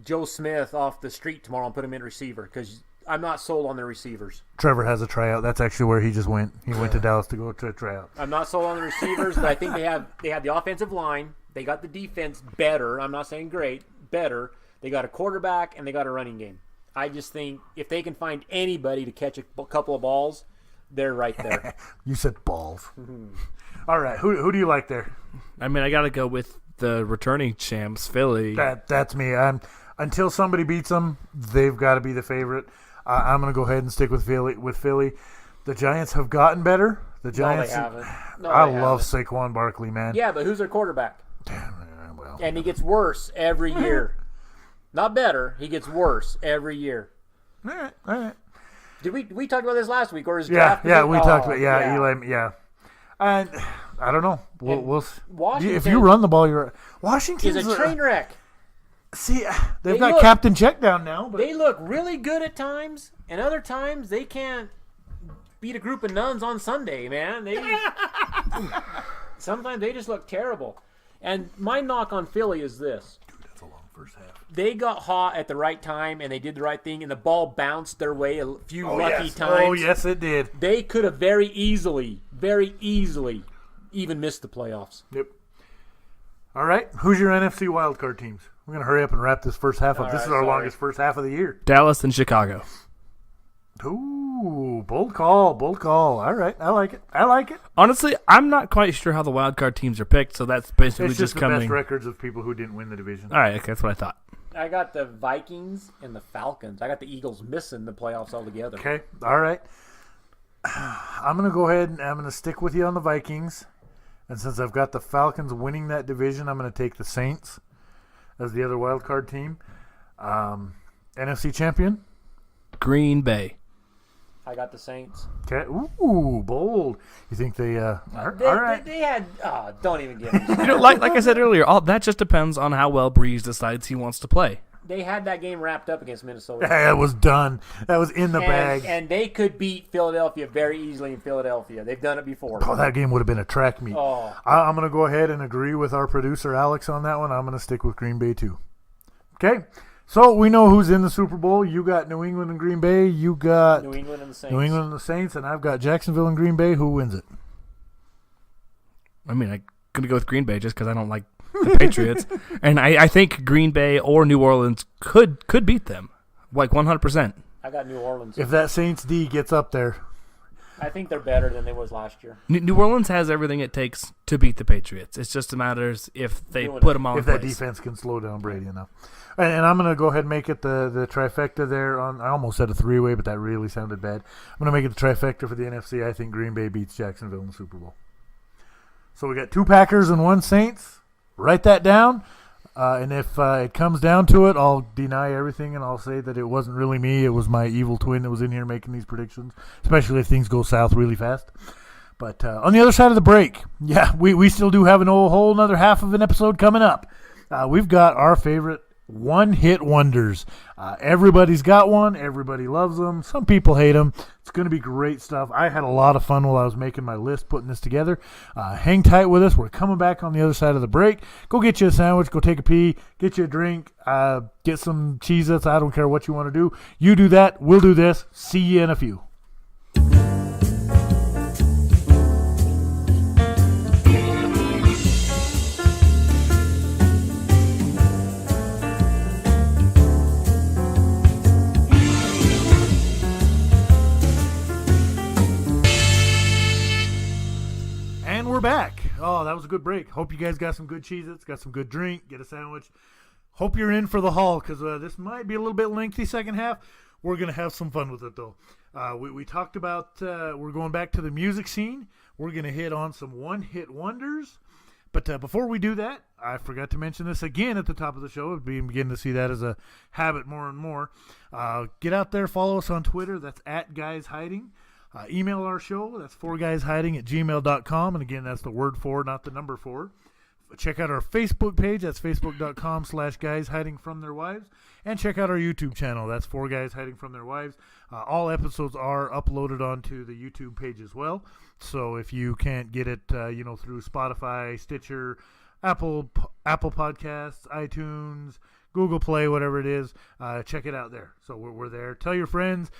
Joe Smith off the street tomorrow and put him in receiver because I'm not sold on their receivers. Trevor has a tryout. That's actually where he just went. He went to Dallas to go to a tryout. I'm not sold on the receivers, but I think they have the offensive line. They got the defense better. I'm not saying great, better. They got a quarterback and they got a running game. I just think if they can find anybody to catch a couple of balls, they're right there. You said balls. All right, who do you like there? I mean, I got to go with the returning champs, Philly. That's me. Until somebody beats them, they've got to be the favorite. I'm going to go ahead and stick with Philly. The Giants have gotten better. The Giants. No, they haven't. No, I they love haven't. Saquon Barkley, man. Yeah, but who's their quarterback? Well, And he gets worse every year. Not better. He gets worse every year. all right. Did we talked about this last week, or is Yeah, draft? we talked about Eli. Yeah, and I don't know. We'll Washington if you run the ball, you're Washington's is a train wreck. See, they've They got look- Captain Check down now, but They look really good at times, and other times they can't beat a group of nuns on Sunday, man. Sometimes they just look terrible. And my knock on Philly is this. that's a long first half. They got hot at the right time, and they did the right thing, and the ball bounced their way a few lucky yes. times. Oh yes, it did. They could have very easily even missed the playoffs. Yep. All right, who's your NFC wildcard teams? We're gonna hurry up and wrap this first half up. All This right, is our sorry. longest first half of the year. Dallas and Chicago. Ooh, bold call. All right, I like it. Honestly, I'm not quite sure how the wild card teams are picked, so that's basically It's just the coming. best records of people who didn't win the division. All right, okay, that's what I thought. I got the Vikings and the Falcons. I got the Eagles missing the playoffs altogether. Okay, all right. I'm gonna go ahead and I'm gonna stick with you on the Vikings. And since I've got the Falcons winning that division, I'm going to take the Saints as the other wild card team. NFC champion? Green Bay. I got the Saints. Okay. Ooh, bold. You think they all right. They had. Don't even get me. You know, like I said earlier, all that just depends on how well Breeze decides he wants to play. They had that game wrapped up against Minnesota. That was done. That was in the bag. And they could beat Philadelphia very easily in Philadelphia. They've done it before. Oh, that game would have been a track meet. Oh. I'm going to go ahead and agree with our producer, Alex, on that one. I'm going to stick with Green Bay, too. Okay? So we know who's in the Super Bowl. You got New England and Green Bay. You got New England and the Saints. New England and the Saints. And I've got Jacksonville and Green Bay. Who wins it? I mean, I'm going to go with Green Bay just because I don't like the Patriots. And I think Green Bay or New Orleans could beat them, like 100%. I got New Orleans. If that Saints D gets up there. I think they're better than they was last year. New Orleans has everything it takes to beat the Patriots. It's just a matter of if they put them all in If that place. defense can slow down Brady enough. And I'm going to go ahead and make it the trifecta there. I almost said a three-way, but that really sounded bad. I'm going to make it the trifecta for the NFC. I think Green Bay beats Jacksonville in the Super Bowl. So we got 2 Packers and 1 Saints. Write that down. And if it comes down to it, I'll deny everything and I'll say that it wasn't really me. It was my evil twin that was in here making these predictions, especially if things go south really fast. But on the other side of the break, yeah, we still do have whole another half of an episode coming up. We've got our favorite one-hit wonders. Everybody's got one. Everybody loves them. Some people hate them. It's going to be great stuff. I had a lot of fun while I was making my list, putting this together. Hang tight with us. We're coming back on the other side of the break. Go get you a sandwich. Go take a pee. Get you a drink. Get some Cheez-Its. I don't care what you want to do. You do that. We'll do this. See you in a few. We're back. Oh, that was a good break. Hope you guys got some good Cheez-Its, got some good drink, get a sandwich. Hope you're in for the haul because this might be a little bit lengthy second half. We're going to have some fun with it, though. We talked about we're going back to the music scene. We're going to hit on some one-hit wonders. But before we do that, I forgot to mention this again at the top of the show. We begin to see that as a habit more and more. Get out there, follow us on Twitter. That's @GuysHiding. Email our show. That's 4guyshiding@gmail.com. And again, that's the word 4, not the number 4. Check out our Facebook page. That's facebook.com/guyshidingfromtheirwives. And check out our YouTube channel. That's 4 Guys Hiding From Their Wives. All episodes are uploaded onto the YouTube page as well. So if you can't get it, through Spotify, Stitcher, Apple Podcasts, iTunes, Google Play, whatever it is, check it out there. So we're there. Tell your friends.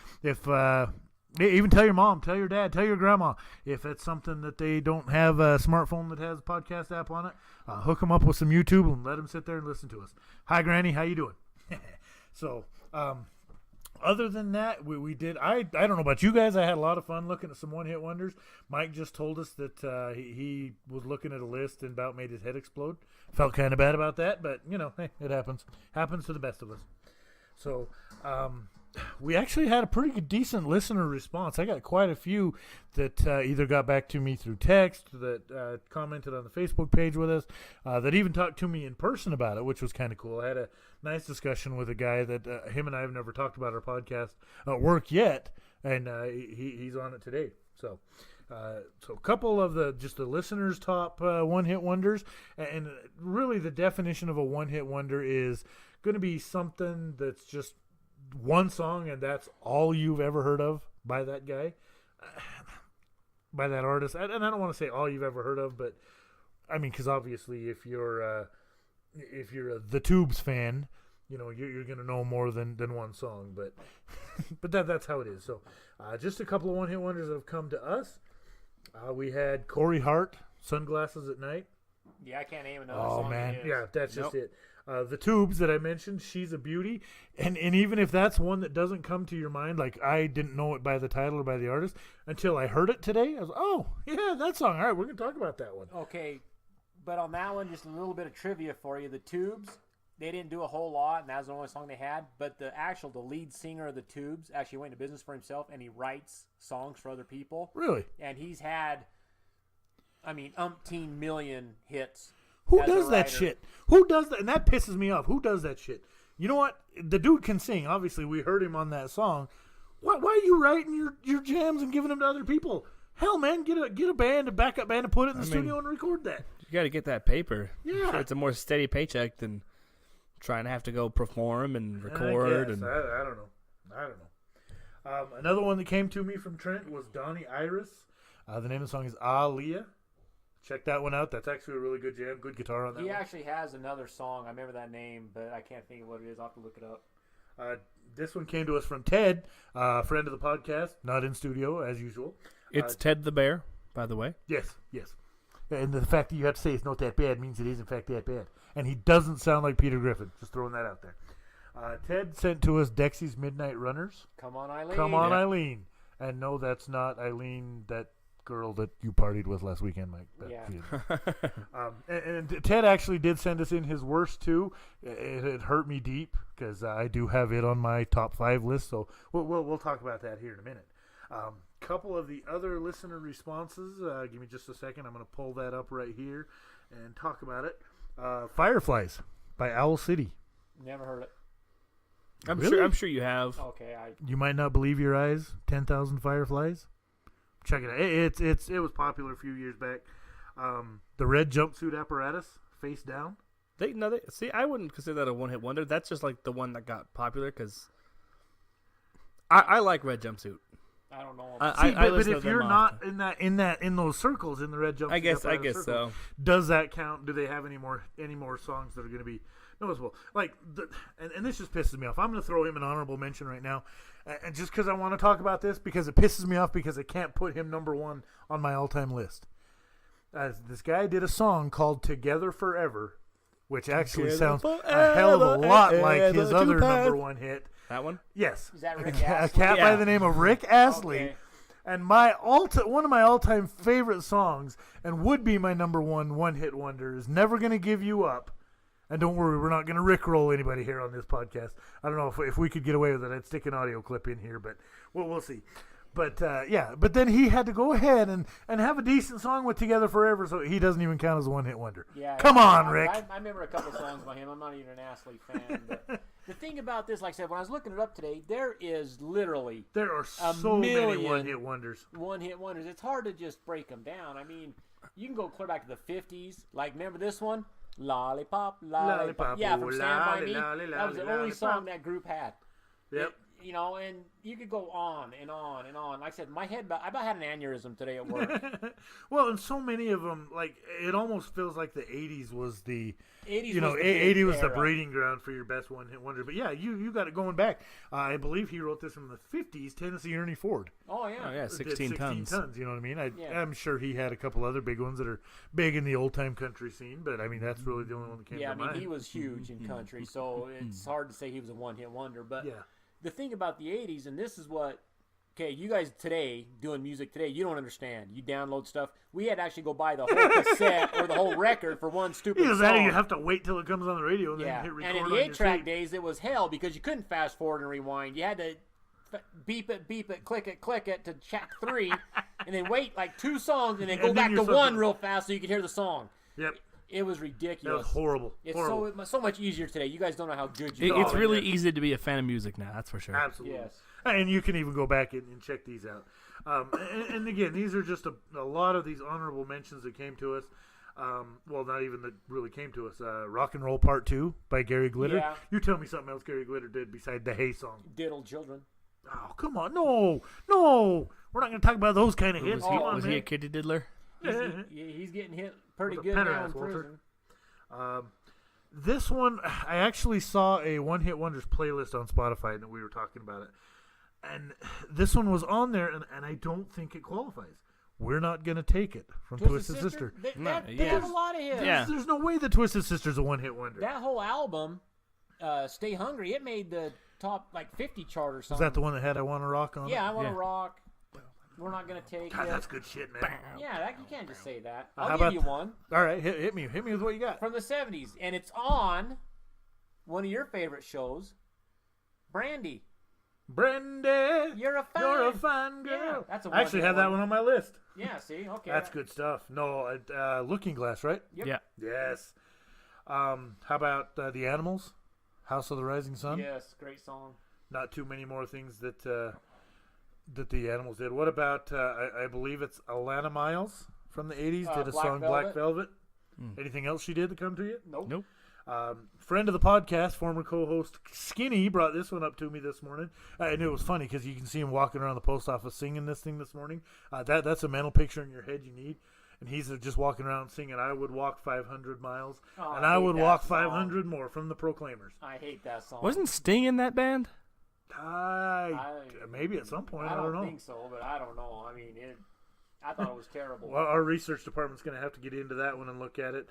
Even tell your mom, tell your dad, tell your grandma. If it's something that they don't have a smartphone that has a podcast app on it, hook them up with some YouTube and let them sit there and listen to us. Hi, Granny. How you doing? So, other than that, we did. I don't know about you guys. I had a lot of fun looking at some one-hit wonders. Mike just told us that he was looking at a list and about made his head explode. Felt kind of bad about that, but, hey, it happens. Happens to the best of us. So, we actually had a pretty good, decent listener response. I got quite a few that either got back to me through text, that commented on the Facebook page with us, that even talked to me in person about it, which was kind of cool. I had a nice discussion with a guy that him and I have never talked about our podcast at work yet, and he's on it today. So a couple of the listeners' top one-hit wonders, and really the definition of a one-hit wonder is going to be something that's just one song and that's all you've ever heard of by that guy, by that artist. And I don't want to say all you've ever heard of, but I mean, because obviously if you're a The Tubes fan, you're going to know more than one song, but that's how it is. So just a couple of one-hit wonders that have come to us. We had Corey Hart, Sunglasses at Night. Yeah, I can't name another song. Oh, man. of his. Yeah, that's just it. The Tubes that I mentioned, She's a Beauty. And even if that's one that doesn't come to your mind, like I didn't know it by the title or by the artist until I heard it today. I was oh, yeah, that song. All right, we're going to talk about that one. Okay, but on that one, just a little bit of trivia for you. The Tubes, they didn't do a whole lot, and that was the only song they had. But the lead singer of the Tubes actually went into business for himself, and he writes songs for other people. Really? And he's had I mean, umpteen million hits. Who as a does that writer. shit? Who does that? And that pisses me off. Who does that shit? You know what? The dude can sing. Obviously, we heard him on that song. Why are you writing your jams and giving them to other people? Hell, man, get a band, a backup band, and put it in the studio and record that. You got to get that paper. Yeah. I'm sure it's a more steady paycheck than trying to have to go perform and record. I guess. And I don't know. I don't know. Another one that came to me from Trent was Donnie Iris. The name of the song is Aaliyah. Check that one out. That's actually a really good jam. Good guitar on that He one. actually has another song. I remember that name, but I can't think of what it is. I'll have to look it up. This one came to us from Ted, friend of the podcast, not in studio as usual. it's Ted the Bear, by the way. Yes. And the fact that you have to say it's not that bad means it is in fact that bad. And he doesn't sound like Peter Griffin. Just throwing that out there. Ted sent to us Dexy's Midnight Runners. Come on, Eileen. Come on, Yeah. Eileen. And no, that's not Eileen, that girl that you partied with last weekend, Mike. Yeah. And Ted actually did send us in his worst too. It hurt me deep because I do have it on my top 5 list. So we'll talk about that here in a minute. Couple of the other listener responses. Give me just a second. I'm going to pull that up right here and talk about it. Fireflies by Owl City. Never heard it. Really? I'm sure you have. Okay, You might not believe your eyes. 10,000 Fireflies. Check it out. It was popular a few years back. The red jumpsuit apparatus, face down. See, I wouldn't consider that a one-hit wonder. That's just like the one that got popular because I like Red Jumpsuit. I don't know. See, but listen if to you're them not often. in those circles in the red jumpsuit, I guess apparatus circles, so. Does that count? Do they have any more songs that are going to be noticeable? Like, and this just pisses me off. I'm going to throw him an honorable mention right now, and just because I want to talk about this because it pisses me off because I can't put him number 1 on my all-time list. This guy did a song called "Together Forever," which actually sounds a hell of a lot like his other number 1 hit. That one? Yes, Is that Rick a Astley? cat by Yeah. the name of Rick Astley. Okay. And one of my all-time favorite songs, and would be my number 1 one-hit wonder, is "Never Gonna Give You Up." And don't worry, we're not going to rickroll anybody here on this podcast. I don't know if we could get away with it. I'd stick an audio clip in here, but we'll see. But yeah, but then he had to go ahead and have a decent song with "Together Forever," so he doesn't even count as a one-hit wonder. Yeah, Come on, Rick. I remember a couple songs by him. I'm not even an Astley fan. But the thing about this, like I said, when I was looking it up today, there is literally There are so many million one-hit wonders. one-hit wonders. It's hard to just break them down. I mean, you can go clear back to the 50s. Like, remember this one? Lollipop, Lollipop. Lollipop, Yeah, from Stand By Me. lolly, That was the lolly, only lollipop. song that group had. Yep. You know, and you could go on and on and on. Like I said, my head, I about had an aneurysm today at work. Well, and so many of them, like, it almost feels like the 80s was the 80s you know, was the big 80 was the era. breeding ground for your best one-hit wonder. But yeah, you got it going back. I believe he wrote this from the 50s, Tennessee Ernie Ford. Oh, yeah. Oh, yeah, Did 16 tons. You know what I mean? Yeah. I'm sure he had a couple other big ones that are big in the old-time country scene, but I mean, that's really the only one that came Yeah, to I mean, mind. he was huge in country, so it's hard to say he was a one-hit wonder. But Yeah. the thing about the 80s, and this is what, okay, you guys today, doing music today, you don't understand. You download stuff. We had to actually go buy the whole cassette or the whole record for one stupid Either that or song. you have to wait till it comes on the radio and Yeah, then hit record and in on the your 8-track tape. days, it was hell because you couldn't fast forward and rewind. You had to beep it, click it to track 3, and then wait like 2 songs and then go And then back you're to 1 supposed- real fast so you could hear the song. Yep. It was That ridiculous. was horrible. It's horrible. so much easier today. You guys don't know how good you It's are. really easy to be a fan of music now, that's for sure. Absolutely. Yes. And you can even go back and check these out. And again, these are just a lot of these honorable mentions that came to us. Well, not even that really came to us. Rock and Roll Part 2 by Gary Glitter. Yeah. You tell me something else Gary Glitter did beside the Hey song. Diddle children. Oh, come on. No. We're not going to talk about those kind of hits. Was, Come he, on, was man. he a kitty diddler? He's getting hit pretty With a good pen now ass, in Walter. prison. This one, I actually saw a One Hit Wonders playlist on Spotify, and we were talking about it. And this one was on there, and I don't think it qualifies. We're Not Gonna Take It from Twisted Sister. They, No, they yeah. have a lot of hits. Yeah. There's no way that Twisted Sister's a one-hit wonder. That whole album, Stay Hungry, it made the top like 50 chart or Is something. that the one that had I Wanna Rock on it? Yeah, I Want to Yeah. Rock. We're Not Gonna Take God, It. that's good shit, man. Yeah, you can't just say that. How I'll about give you one All right, hit me with what you got. from the 70s, and it's on one of your favorite shows, Brandy. Brenda, You're a fine girl. Yeah, that's a I actually have that one on my list. Yeah, see? Okay. That's good stuff. No, Looking Glass, right? Yep. Yeah. Yes. How about The Animals? House of the Rising Sun? Yes, great song. Not too many more things that The Animals did. What about, I believe it's Alana Miles from the 80s, did a Black song Velvet. Black Velvet. Anything else she did that come to you? Nope. Friend of the podcast, former co-host Skinny brought this one up to me this morning, and it was funny because you can see him walking around the post office singing this thing this morning. That's a mental picture in your head you need, and he's just walking around singing, "I would walk 500 miles, Oh, and I I hate would that walk song. 500 more" from the Proclaimers. I hate that song. Wasn't Sting in that band? Maybe at some point, I I don't know. think so, but I don't know. I mean, I thought it was terrible. Well, our research department's going to have to get into that one and look at it.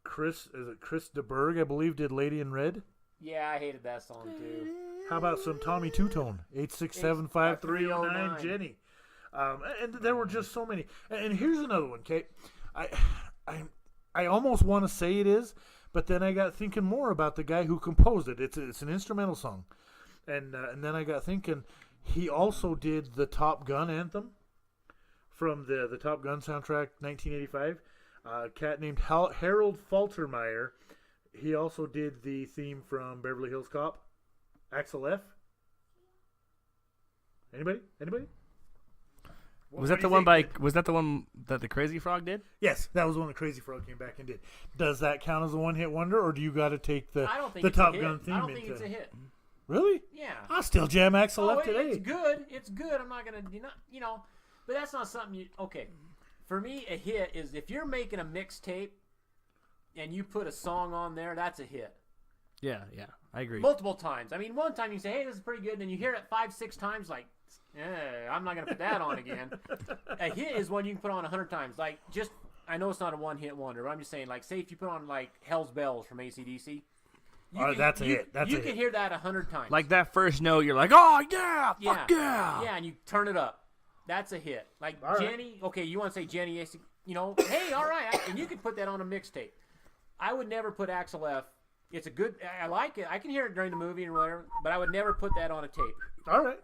Chris DeBerg, I believe, did Lady in Red. Yeah, I hated that song too. How about some Tommy Two-Tone? 8675309 Jenny. And there were just so many. And here's another one, Kate. I almost want to say it is, but then I got thinking more about the guy who composed it. It's an instrumental song, and then I got thinking he also did the Top Gun anthem from the Top Gun soundtrack, 1985. A cat named Harold Faltermeyer. He also did the theme from Beverly Hills Cop. Axel F. Anybody? Was that the one Was that the one that the Crazy Frog did? Yes, that was the one that Crazy Frog came back and did. Does that count as a one-hit wonder, or do you got to take the I don't think the it's Top a hit. Gun theme I don't into? think it's a hit. Really? Yeah. I'll still jam Axel F today. It's good. It's good. I'm not gonna, but that's not something you. Okay, for me, a hit is if you're making a mixtape and you put a song on there. That's a hit. Yeah, I agree. Multiple times. I mean, one time you say, "Hey, this is pretty good," and then you hear it 5-6 times, like, I'm not gonna put that on again. A hit is one you can put on 100 times. Like, just I know it's not a one-hit wonder, but I'm just saying, like, say if you put on like Hell's Bells from AC/DC. That's a hit. You can hear that 100 times. Like that first note, you're like, "Oh yeah, Yeah. fuck yeah!" Yeah, and you turn it up. That's a hit. Like All right. Jenny, okay, you want to say Jenny, hey, all right, and you can put that on a mixtape. I would never put Axel F. It's a good, I like it. I can hear it during the movie and whatever, but I would never put that on a tape. All right.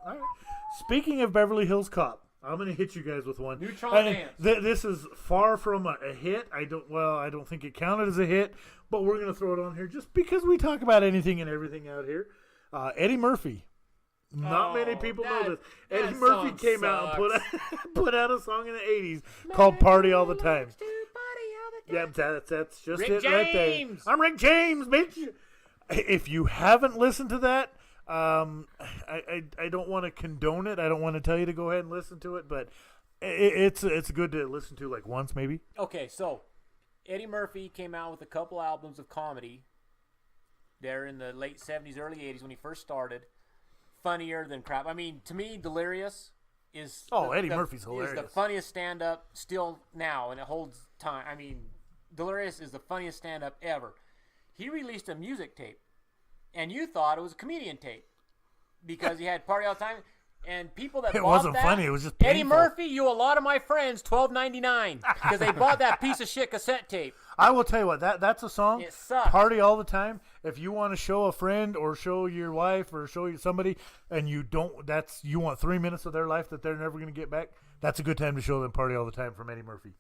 Speaking of Beverly Hills Cop, I'm going to hit you guys with one. Neutron And Dance. This is far from a hit. I don't think it counted as a hit, but we're going to throw it on here just because we talk about anything and everything out here. Eddie Murphy. Not many people know this. Eddie that Murphy song came out and sucks. put out a song in the 80s called Party All the Time. Yeah, that's just Rick it right there. James. I'm Rick James, bitch. If you haven't listened to that, I don't want to condone it. I don't want to tell you to go ahead and listen to it, but it's good to listen to like once maybe. Okay, so Eddie Murphy came out with a couple albums of comedy there in the late 70s, early 80s when he first started. Funnier than crap. I mean, to me, Delirious is Eddie Murphy's is hilarious. the funniest stand-up still now, and it holds time. I mean, Delirious is the funniest stand-up ever. He released a music tape, and you thought it was a comedian tape because he had Party All the Time. And people that It bought wasn't that, funny, it was just Eddie painful. Murphy, you a lot of my friends, $12.99 because they bought that piece of shit cassette tape. I will tell you what, that's a song. It sucks. Party All the Time. If you want to show a friend or show your wife or show somebody and you want 3 minutes of their life that they're never going to get back, that's a good time to show them Party All the Time from Eddie Murphy.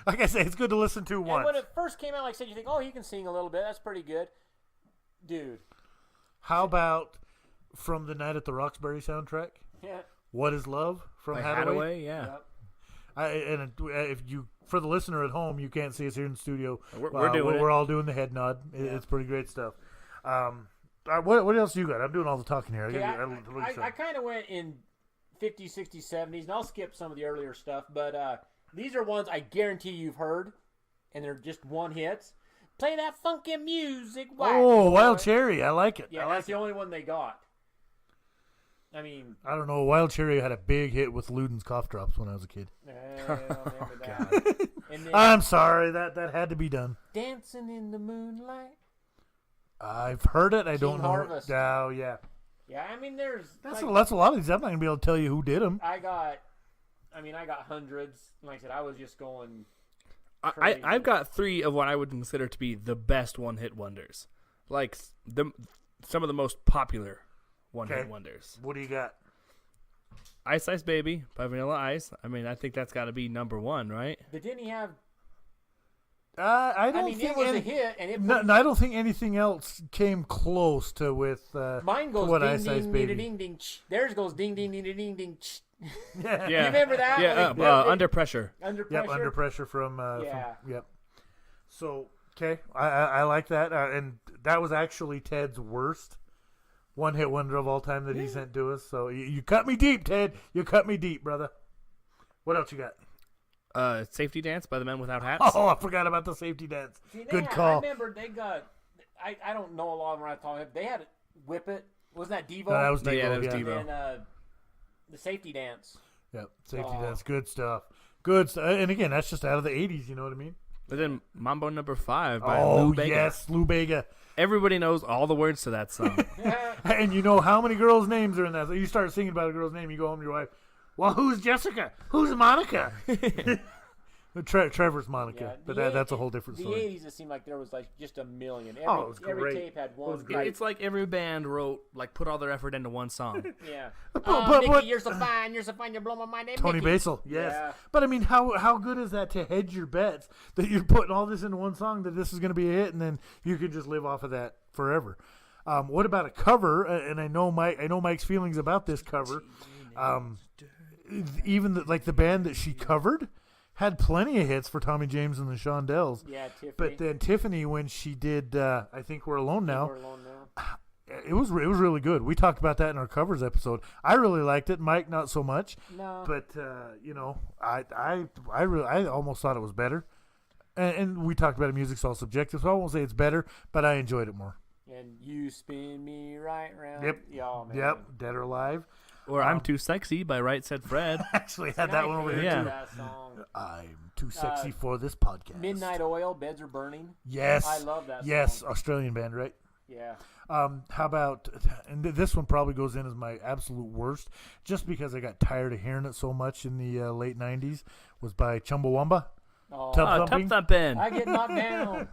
Like I say, it's good to listen to And once. when it first came out, like I said, you think, oh, he can sing a little bit. That's pretty good. Dude. How about from the Night at the Roxbury soundtrack? Yeah. What is Love from Like Hadaway? Hadaway, yeah. Yep. If you, for the listener at home, you can't see us here in the studio. We're doing it. We're all doing the head nod. It's pretty great stuff. What else you got? I'm doing all the talking here. Okay, I kind of went in 50s, 60s, 70s, and I'll skip some of the earlier stuff, but these are ones I guarantee you've heard, and they're just one hits. Play that funky music. Wild Cherry. I like it. Yeah, that's the only one they got. I mean, I don't know. Wild Cherry had a big hit with Luden's Cough Drops when I was a kid. I don't remember that. And then I'm sorry. That had to be done. Dancing in the Moonlight. I've heard it. I don't know. Harvest. Oh, yeah. Yeah, I mean, there's... That's a lot of these. I'm not going to be able to tell you who did them. I got hundreds. Like I said, I was just going... I've got 3 of what I would consider to be the best one-hit wonders. Like the some of the most popular one-hit Okay. wonders. What do you got? Ice Ice Baby by Vanilla Ice. I mean, I think that's got to be number one, right? But didn't he have? I don't I mean, think it was any- a hit, and it. No, I don't think anything else came close to with. Mine goes what ding Ice Ice ding Baby. ding ding ding. Ch. Theirs goes ding ding ding ding ding ding. Ch. Yeah. You remember that? Yeah, Like, Under Pressure. Under Yep, pressure. Under Pressure from. Yeah. Yep. So okay, I like that, and that was actually Ted's worst one-hit wonder of all time that he sent to us. So you cut me deep, Ted. You cut me deep, brother. What else you got? Safety Dance by the Men Without Hats. Oh, I forgot about the safety dance. See, Good I call. remember they got. I don't know a lot of them. Right off the top of my head. They had Whip It. Wasn't that Devo? No, that was No, Devo. yeah, that was yeah. Devo. And the safety dance. Yep, safety Oh. dance. Good stuff. Good stuff. And again, that's just out of the '80s. You know what I mean? But then Mambo Number 5 by Oh Lou Bega. yes, Lou Bega. Everybody knows all the words to that song. And you know how many girls' names are in that. So you start singing about a girl's name, you go home to your wife. Well, who's Jessica? Who's Monica? Trevor's Monica, Yeah, but the that's a whole different The story. '80s, it seemed like there was like just a million. Every, Oh, it was every great. tape had one. was great. It's like every band put all their effort into one song. Yeah. but- Mickey, you're so fine. You're so fine. You blow my mind. Hey, Tony Mickey. Basil, yes. Yeah. But I mean, how good is that to hedge your bets that you're putting all this into one song, that this is going to be a hit, and then you can just live off of that forever. What about a cover? And I know Mike's feelings about this cover. Even the band that she covered had plenty of hits for Tommy James and the Shondells. Yeah, Tiffany. But then Tiffany, when she did, I think We're Alone Now, We're alone now. it was really good. We talked about that in our covers episode. I really liked it. Mike, not so much. No. But I almost thought it was better. And we talked about it. Music's all subjective, so I won't say it's better, but I enjoyed it more. And you spin me right round. Yep. Yeah, man. Yep. Dead or Alive. Or I'm Too Sexy by Right Said Fred. Actually had that one over here Yeah. too. That song. I'm too sexy for this podcast. Midnight Oil, Beds Are Burning. Yes. I love that Yes, song. Australian band, right? Yeah. How about, and this one probably goes in as my absolute worst, just because I got tired of hearing it so much in the late 90s, was by Chumbawamba. Oh, Tub Tub Thumping. Thumping. I get knocked down.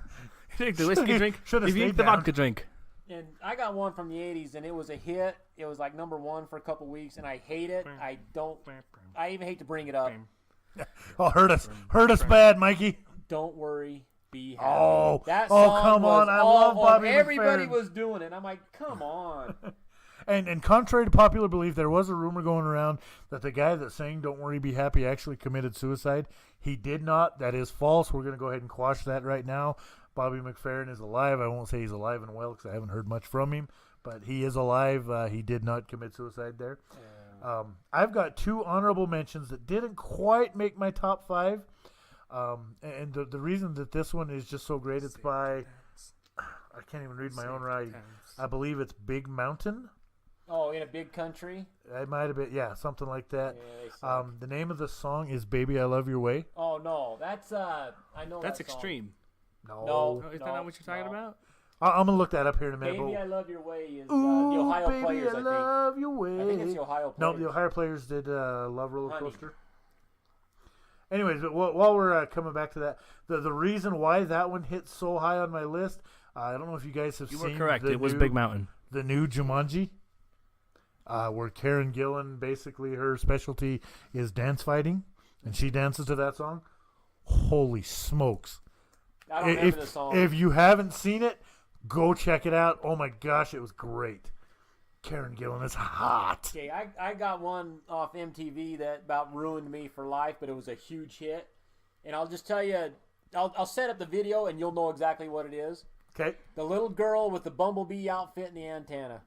Drink the whiskey drink. Should've If you stayed eat the down. vodka drink. And I got one from the 80s, and it was a hit. It was like number one for a couple weeks, and I hate it. I even hate to bring it up. Oh, hurt us bad, Mikey. Don't worry, be happy. Oh, that oh, song come was on, I all love Bobby over. Everybody McFerrin. was doing it. I'm like, come on. And contrary to popular belief, there was a rumor going around that the guy that sang "Don't Worry, Be Happy" actually committed suicide. He did not. That is false. We're going to go ahead and quash that right now. Bobby McFerrin is alive. I won't say he's alive and well because I haven't heard much from him, but he is alive. He did not commit suicide there. I've got two honorable mentions that didn't quite make my top five. And the reason that this one is just so great, it's by, I can't even read my own writing. I believe it's Big Mountain. Oh, in a big country? It might have been, yeah, something like that. Yeah, they suck. The name of the song is "Baby I Love Your Way." Oh, no. That's, I know That's that song. extreme. No. Oh, is that no, not what you're talking no. about? I'm gonna look that up here in a minute. Baby, but- I Love Your Way is Ooh, the Ohio baby, Players, I I love your way. think. I think it's the Ohio No, Players. the Ohio Players did "Love Roller Honey. Coaster." Anyways, but while we're coming back to that, the reason why that one hit so high on my list, I don't know if you guys have You seen. were correct. the It was new- Big Mountain. the new Jumanji, where Karen Gillan, basically her specialty is dance fighting, and she dances to that song. Holy smokes! I don't remember the song. If you haven't seen it, go check it out. Oh my gosh, it was great. Karen Gillan is hot. Okay, I got one off MTV that about ruined me for life, but it was a huge hit. And I'll just tell you, I'll set up the video and you'll know exactly what it is. Okay. The little girl with the bumblebee outfit and the antenna.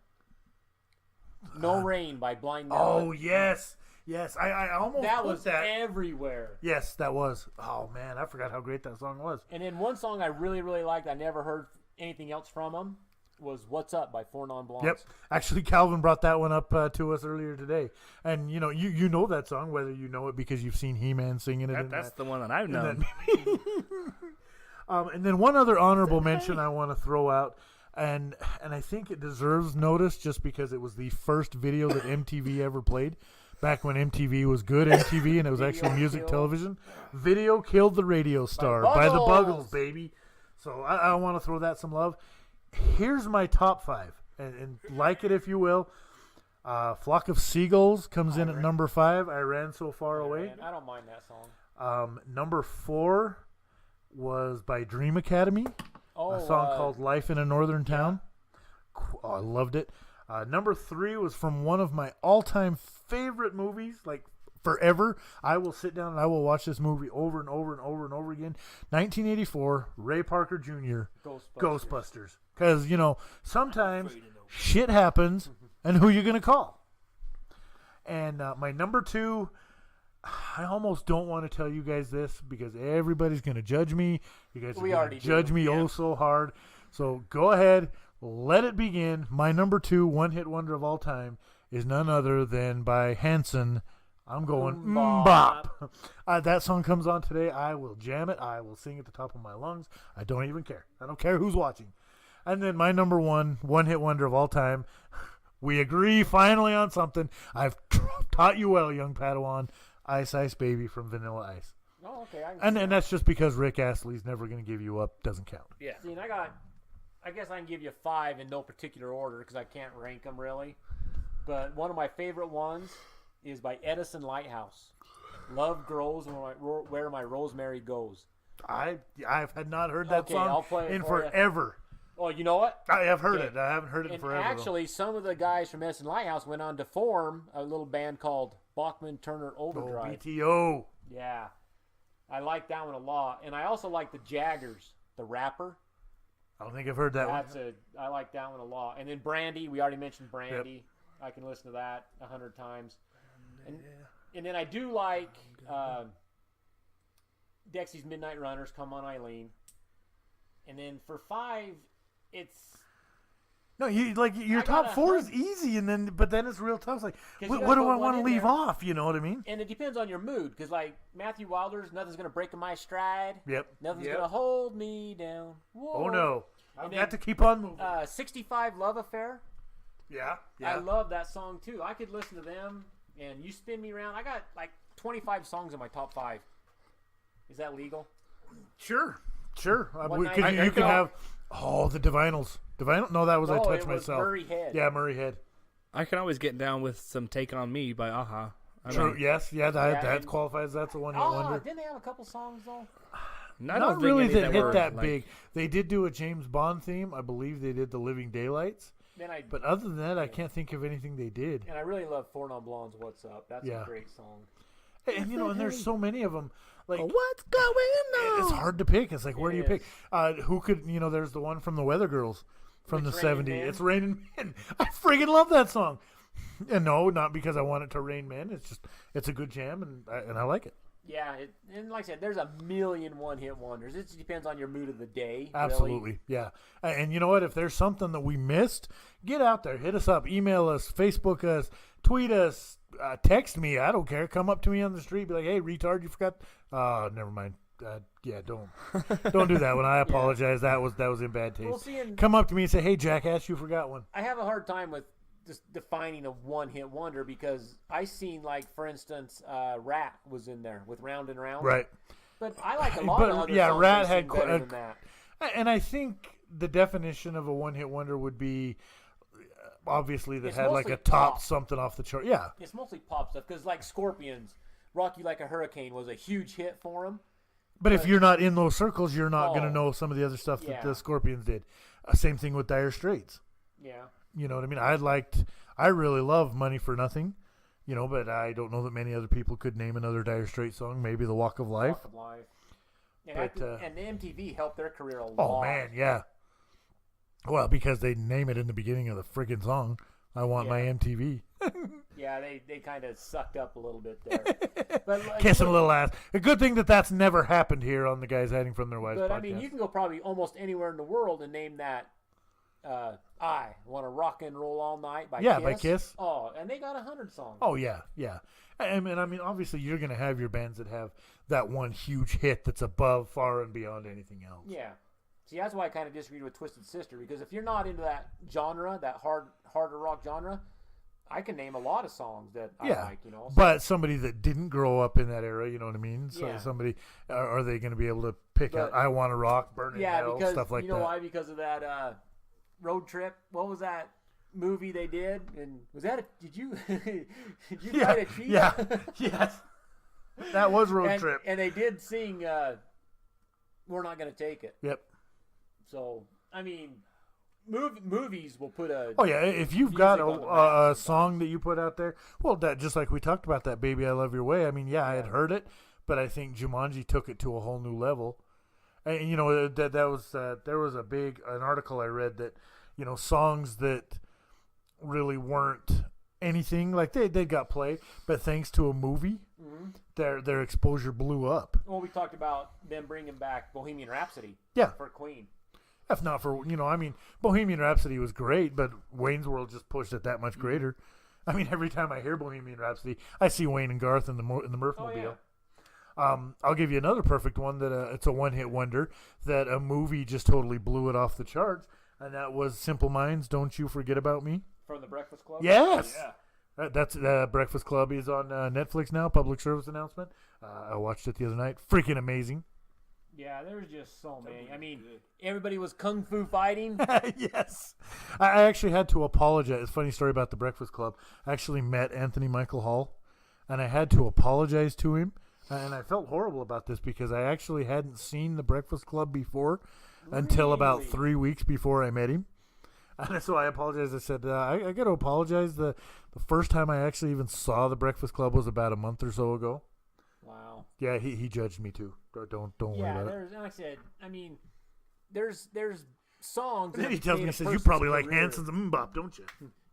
No Rain by Blind Melon. Oh yes, yes. I almost that put was that. everywhere. Yes, that was. Oh man, I forgot how great that song was. And then one song I really, really liked, I never heard anything else from them, was What's Up by Four Non Blondes. Yep. Actually, Calvin brought that one up to us earlier today, and you know that song, whether you know it because you've seen He-Man singing it. That's the one that I've in known. that and then one other honorable mention I want to throw out, and I think it deserves notice just because it was the first video that MTV ever played. Back when MTV was good MTV and it was actually music killed- television. Video Killed the Radio Star by the Buggles. Buggles, baby. So I want to throw that some love. Here's my top five. and like it if you will. Flock of Seagulls comes in at number 5. I Ran So Far Away. Man, I don't mind that song. Number 4 was by Dream Academy, Oh, a song called Life in a Northern Town. Oh, I loved it. Number 3 was from one of my all-time favorite movies, like forever. I will sit down and I will watch this movie over and over and over and over again. 1984, Ray Parker Jr., Ghostbusters. Because, sometimes shit happens, and who you going to call? And my number 2, I almost don't want to tell you guys this because everybody's going to judge me. You guys are going to judge me so hard. So go ahead, let it begin. My number 2 one-hit wonder of all time is none other than by Hanson. I'm going bop. That song comes on today. I will jam it. I will sing at the top of my lungs. I don't even care. I don't care who's watching. And then my number 1 one-hit wonder of all time. We agree finally on something. I've taught you well, young Padawan. Ice Ice Baby from Vanilla Ice. Oh, okay. And that's just because Rick Astley's Never Gonna Give You Up doesn't count. Yeah. See, and I guess I can give you 5 in no particular order because I can't rank them really. But one of my favorite ones is by Edison Lighthouse. Love grows where my rosemary goes. I had not heard that Okay, I'll song play it in for you. forever. Oh, you know what? I have heard Okay. it. I haven't heard it in And forever. though. actually, some of the guys from Edison Lighthouse went on to form a little band called Bachman Turner Overdrive. BTO. Yeah. I like that one a lot. And I also like the Jaggers, the rapper. I don't think I've heard that one. I like that one a lot. And then Brandy, we already mentioned Brandy. I can listen to that 100 times. And then I do like Dexy's Midnight Runners, Come On Eileen. And then for 5, it's No, your I top gotta 4 hunt. is easy, but then it's real tough. It's like, 'Cause what you do gotta I put want one to in leave there. off? You know what I mean? and it depends on your mood, because like Matthew Wilder's Nothing's Gonna Break My Stride. Yep. Nothing's Yep. Gonna Hold Me Down. Whoa. Oh no, I've And got then, to keep on moving. 65 Love Affair. Yeah. I love that song too. I could listen to them, and You Spin Me Around. I got like 25 songs in my top 5. Is that legal? Sure. One Because night- you can have the Divinals. No, that was I No, Touch it was Myself. Murray Head. Yeah, Murray Head. I can always get down with some Take On Me by Aha. True. Yes. That and- qualifies. That's a one-hit Oh, wonder. didn't they have a couple songs though? Not really that hit that big. They did do a James Bond theme. I believe they did The Living Daylights. But other than that, I can't think of anything they did. And I really love Four Non Blondes. What's Up? That's Yeah. a great song. And and there's so many of them. Like What's going on? it's hard to pick. It's like where do you It pick? Who could? There's the one from the Weather Girls from It's the Raining '70s. Men. It's Raining Men. I friggin' love that song. And no, not because I want it to rain men. It's just it's a good jam, and I like it. Yeah, and like I said, there's a million one-hit wonders. It just depends on your mood of the day. Absolutely, Really. yeah. And you know what? If there's something that we missed, get out there, hit us up, email us, Facebook us, tweet us, text me. I don't care. Come up to me on the street, be like, "Hey, retard, you forgot." Never mind. Yeah, don't do that one. I apologize. That was in bad taste. Well, see, and Come up to me and say, "Hey, jackass, you forgot one." I have a hard time with just defining a one-hit wonder because I seen, like, for instance, Rat was in there with Round and Round. Right. But I like a lot But, of other yeah, songs Rat that had seem better qu- than that. And I think the definition of a one-hit wonder would be obviously that It's had like mostly a top pop. something off the chart. Yeah. It's mostly pop stuff because, like, Scorpions, Rock You Like a Hurricane was a huge hit for them. But if you're not in those circles, you're not going to Oh. know some of the other stuff that Yeah. the Scorpions did. Same thing with Dire Straits. Yeah. You know what I mean? I really love Money for Nothing, but I don't know that many other people could name another Dire Straits song. Maybe The Walk of Life. Walk of Life. And, But, and the MTV helped their career a lot. Oh, man, yeah. Well, because they name it in the beginning of the friggin' song. I want my Yeah. MTV. Yeah, they kind of sucked up a little bit there. But like, Kissing a little ass. A good thing that's never happened here on the Guys Hiding from Their Wives But podcast. I mean, you can go probably almost anywhere in the world and name that. I Want to Rock and Roll All Night by Yeah, Kiss. by Kiss. Oh, and they got 100 songs. Oh, yeah. I mean, obviously, you're going to have your bands that have that one huge hit that's above, far and beyond anything else. Yeah. See, that's why I kind of disagreed with Twisted Sister, because if you're not into that genre, that harder rock genre, I can name a lot of songs that I like, So, But somebody that didn't grow up in that era, you know what I mean? So Yeah. somebody, are they going to be able to pick out I Want to Rock, Burn in yeah, Hell, because stuff like you know that? why? Because of that Road Trip. What was that? movie they did, and was that did you did you fight a chief? Yeah. Yes. That was Road Trip. And they did sing "We're Not Gonna Take It." Yep. So I mean, movies will put a. Oh yeah, if you've got music on the map a song that you put out there, well, that just like we talked about that "Baby I Love Your Way." I mean, yeah, I had heard it, but I think Jumanji took it to a whole new level. And you know that was there was an article I read that songs that really weren't anything like they got play, but thanks to a movie, their exposure blew up. Well, we talked about them bringing back Bohemian Rhapsody. Yeah. For Queen. If not for I mean, Bohemian Rhapsody was great, but Wayne's World just pushed it that much greater. I mean, every time I hear Bohemian Rhapsody, I see Wayne and Garth in the Murphmobile. Oh, yeah. I'll give you another perfect one that it's a one-hit wonder that a movie just totally blew it off the charts, and that was Simple Minds, Don't You Forget About Me. From the Breakfast Club? Yes! Yeah. That's Breakfast Club is on Netflix now, public service announcement. I watched it the other night. Freaking amazing. Yeah, there's just so many. I mean, everybody was kung fu fighting. Yes. I actually had to apologize. Funny story about the Breakfast Club. I actually met Anthony Michael Hall, and I had to apologize to him. And I felt horrible about this because I actually hadn't seen the Breakfast Club before until about 3 weeks before I met him. And so I apologized. I said, I got to apologize. The first time I actually even saw the Breakfast Club was about a month or so ago. Wow. Yeah, he judged me too. Don't worry Yeah, about it. there's, like I said, I mean, there's songs. Then that he tells made me, a he says, you person's probably like career. Hanson's Mbop, don't you?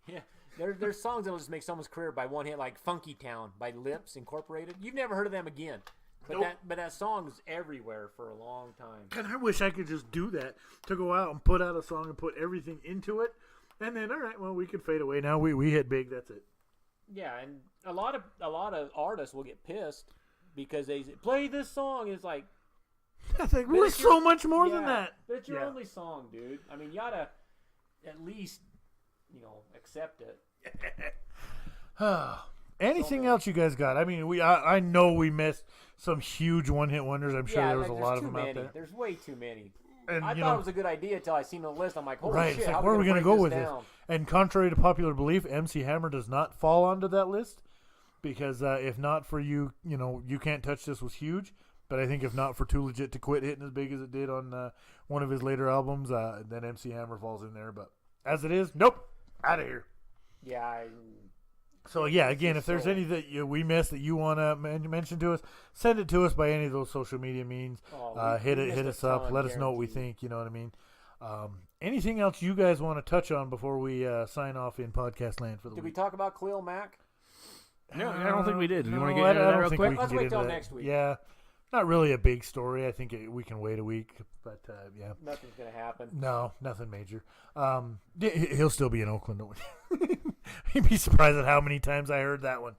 Yeah, there's songs that'll just make someone's career by one hit, like "Funky Town" by Lips Incorporated. You've never heard of them again, but Nope. that song's everywhere for a long time. And I wish I could just do that, to go out and put out a song and put everything into it, and then, all right, well, we can fade away now. We hit big, that's it. Yeah, and a lot of artists will get pissed because they say, play this song. And it's like, I think we're so much more than that. But it's your Yeah. only song, dude. I mean, you gotta at least, accept it. Anything else you guys got? I mean, I know we missed some huge one-hit wonders. I'm sure there was a there's lot of too them many. out there. There's way too many. And, I thought it was a good idea until I seen the list. I'm like, holy right, shit, it's like, how where are we going to go with down? this? And contrary to popular belief, MC Hammer does not fall onto that list because if not for you, You Can't Touch This was huge. But I think if not for Too Legit to Quit hitting as big as it did on one of his later albums, then MC Hammer falls in there. But as it is, nope, out of here. Yeah, So yeah, again, if there's any that we missed that you want to mention to us, send it to us by any of those social media means. Hit missed us a up. ton, Let us know what we guaranteed. think. You know what I mean? Anything else you guys want to touch on before we sign off in podcast land for the Did we week? talk about Khalil Mack? No, I don't think we did. Do you want to No, get into I that don't real think quick? we can Let's get wait into till that. next week. Yeah, not really a big story. I think we can wait a week, but yeah. Nothing's gonna happen. No, nothing major. He'll still be in Oakland. Don't we? You'd be surprised at how many times I heard that one.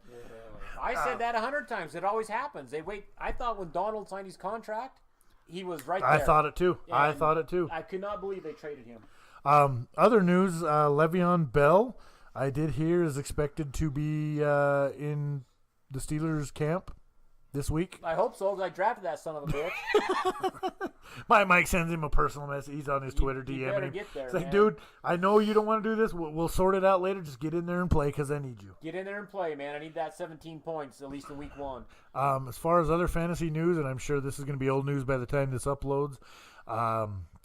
I said that 100 times. It always happens. They wait. I thought when Donald signed his contract, he was right there. I thought it too. Yeah, I and thought it too. I could not believe they traded him. Other news: Le'Veon Bell, I did hear, is expected to be in the Steelers camp this week. I hope so, because I drafted that son of a bitch. Mike sends him a personal message. He's on his Twitter you DMing better him. get there, It's like, man. dude, I know you don't want to do this. We'll sort it out later. Just get in there and play because I need you. Get in there and play, man. I need that 17 points, at least in week 1. As far as other fantasy news, and I'm sure this is going to be old news by the time this uploads,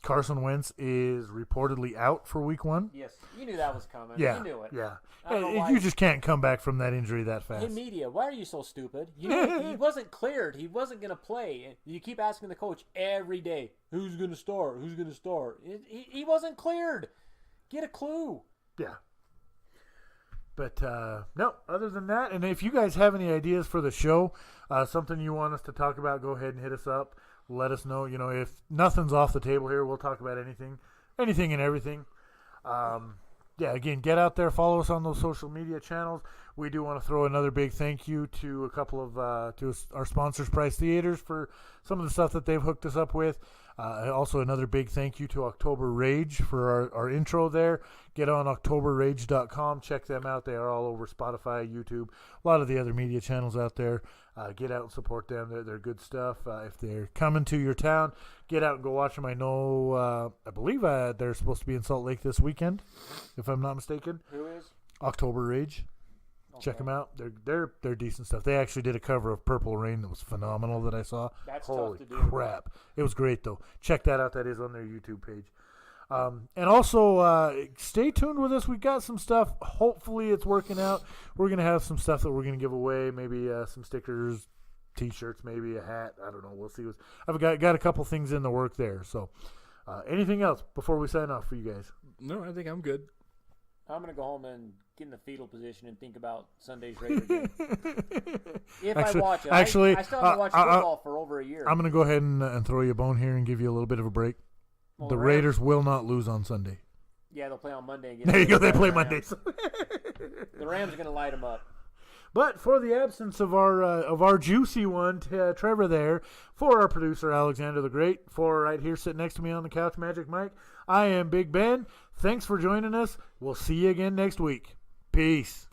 Carson Wentz is reportedly out for week 1. Yes, you knew that was coming. Yeah, You knew it. yeah. I don't know You why- just can't come back from that injury that fast. Hey, media, why are you so stupid? You know, he wasn't cleared. He wasn't going to play. You keep asking the coach every day, who's going to start? Who's going to start? He wasn't cleared. Get a clue. Yeah. But, no, other than that, and if you guys have any ideas for the show, something you want us to talk about, go ahead and hit us up. Let us know. If nothing's off the table here, we'll talk about anything and everything. Yeah, again, get out there, follow us on those social media channels. We do want to throw another big thank you to a couple of to our sponsors, Price Theaters, for some of the stuff that they've hooked us up with. Also, another big thank you to October Rage for our intro there. Get on OctoberRage.com. Check them out. They are all over Spotify, YouTube, a lot of the other media channels out there. Get out and support them. They're good stuff. If they're coming to your town, get out and go watch them. I know, I believe they're supposed to be in Salt Lake this weekend, if I'm not mistaken. Who is? October Rage. Check them out. They're decent stuff. They actually did a cover of Purple Rain that was phenomenal that I saw. That's Holy tough to do. crap. It was great, though. Check that out. That is on their YouTube page. And also, stay tuned with us. We got some stuff. Hopefully it's working out. We're going to have some stuff that we're going to give away. Maybe some stickers, T-shirts, maybe a hat. I don't know. We'll see. I've got a couple things in the work there. So anything else before we sign off for you guys? No, I think I'm good. I'm going to go home and get in the fetal position and think about Sunday's Raider game. If I watch it. I still haven't watched football for over a year. I'm going to go ahead and throw you a bone here and give you a little bit of a break. Well, the Raiders will not lose on Sunday. Yeah, they'll play on Monday again. There you go. They play Mondays. The Rams are going to light them up. But for the absence of our juicy one, Trevor there, for our producer, Alexander the Great, for right here sitting next to me on the couch, Magic Mike, I am Big Ben. Thanks for joining us. We'll see you again next week. Peace.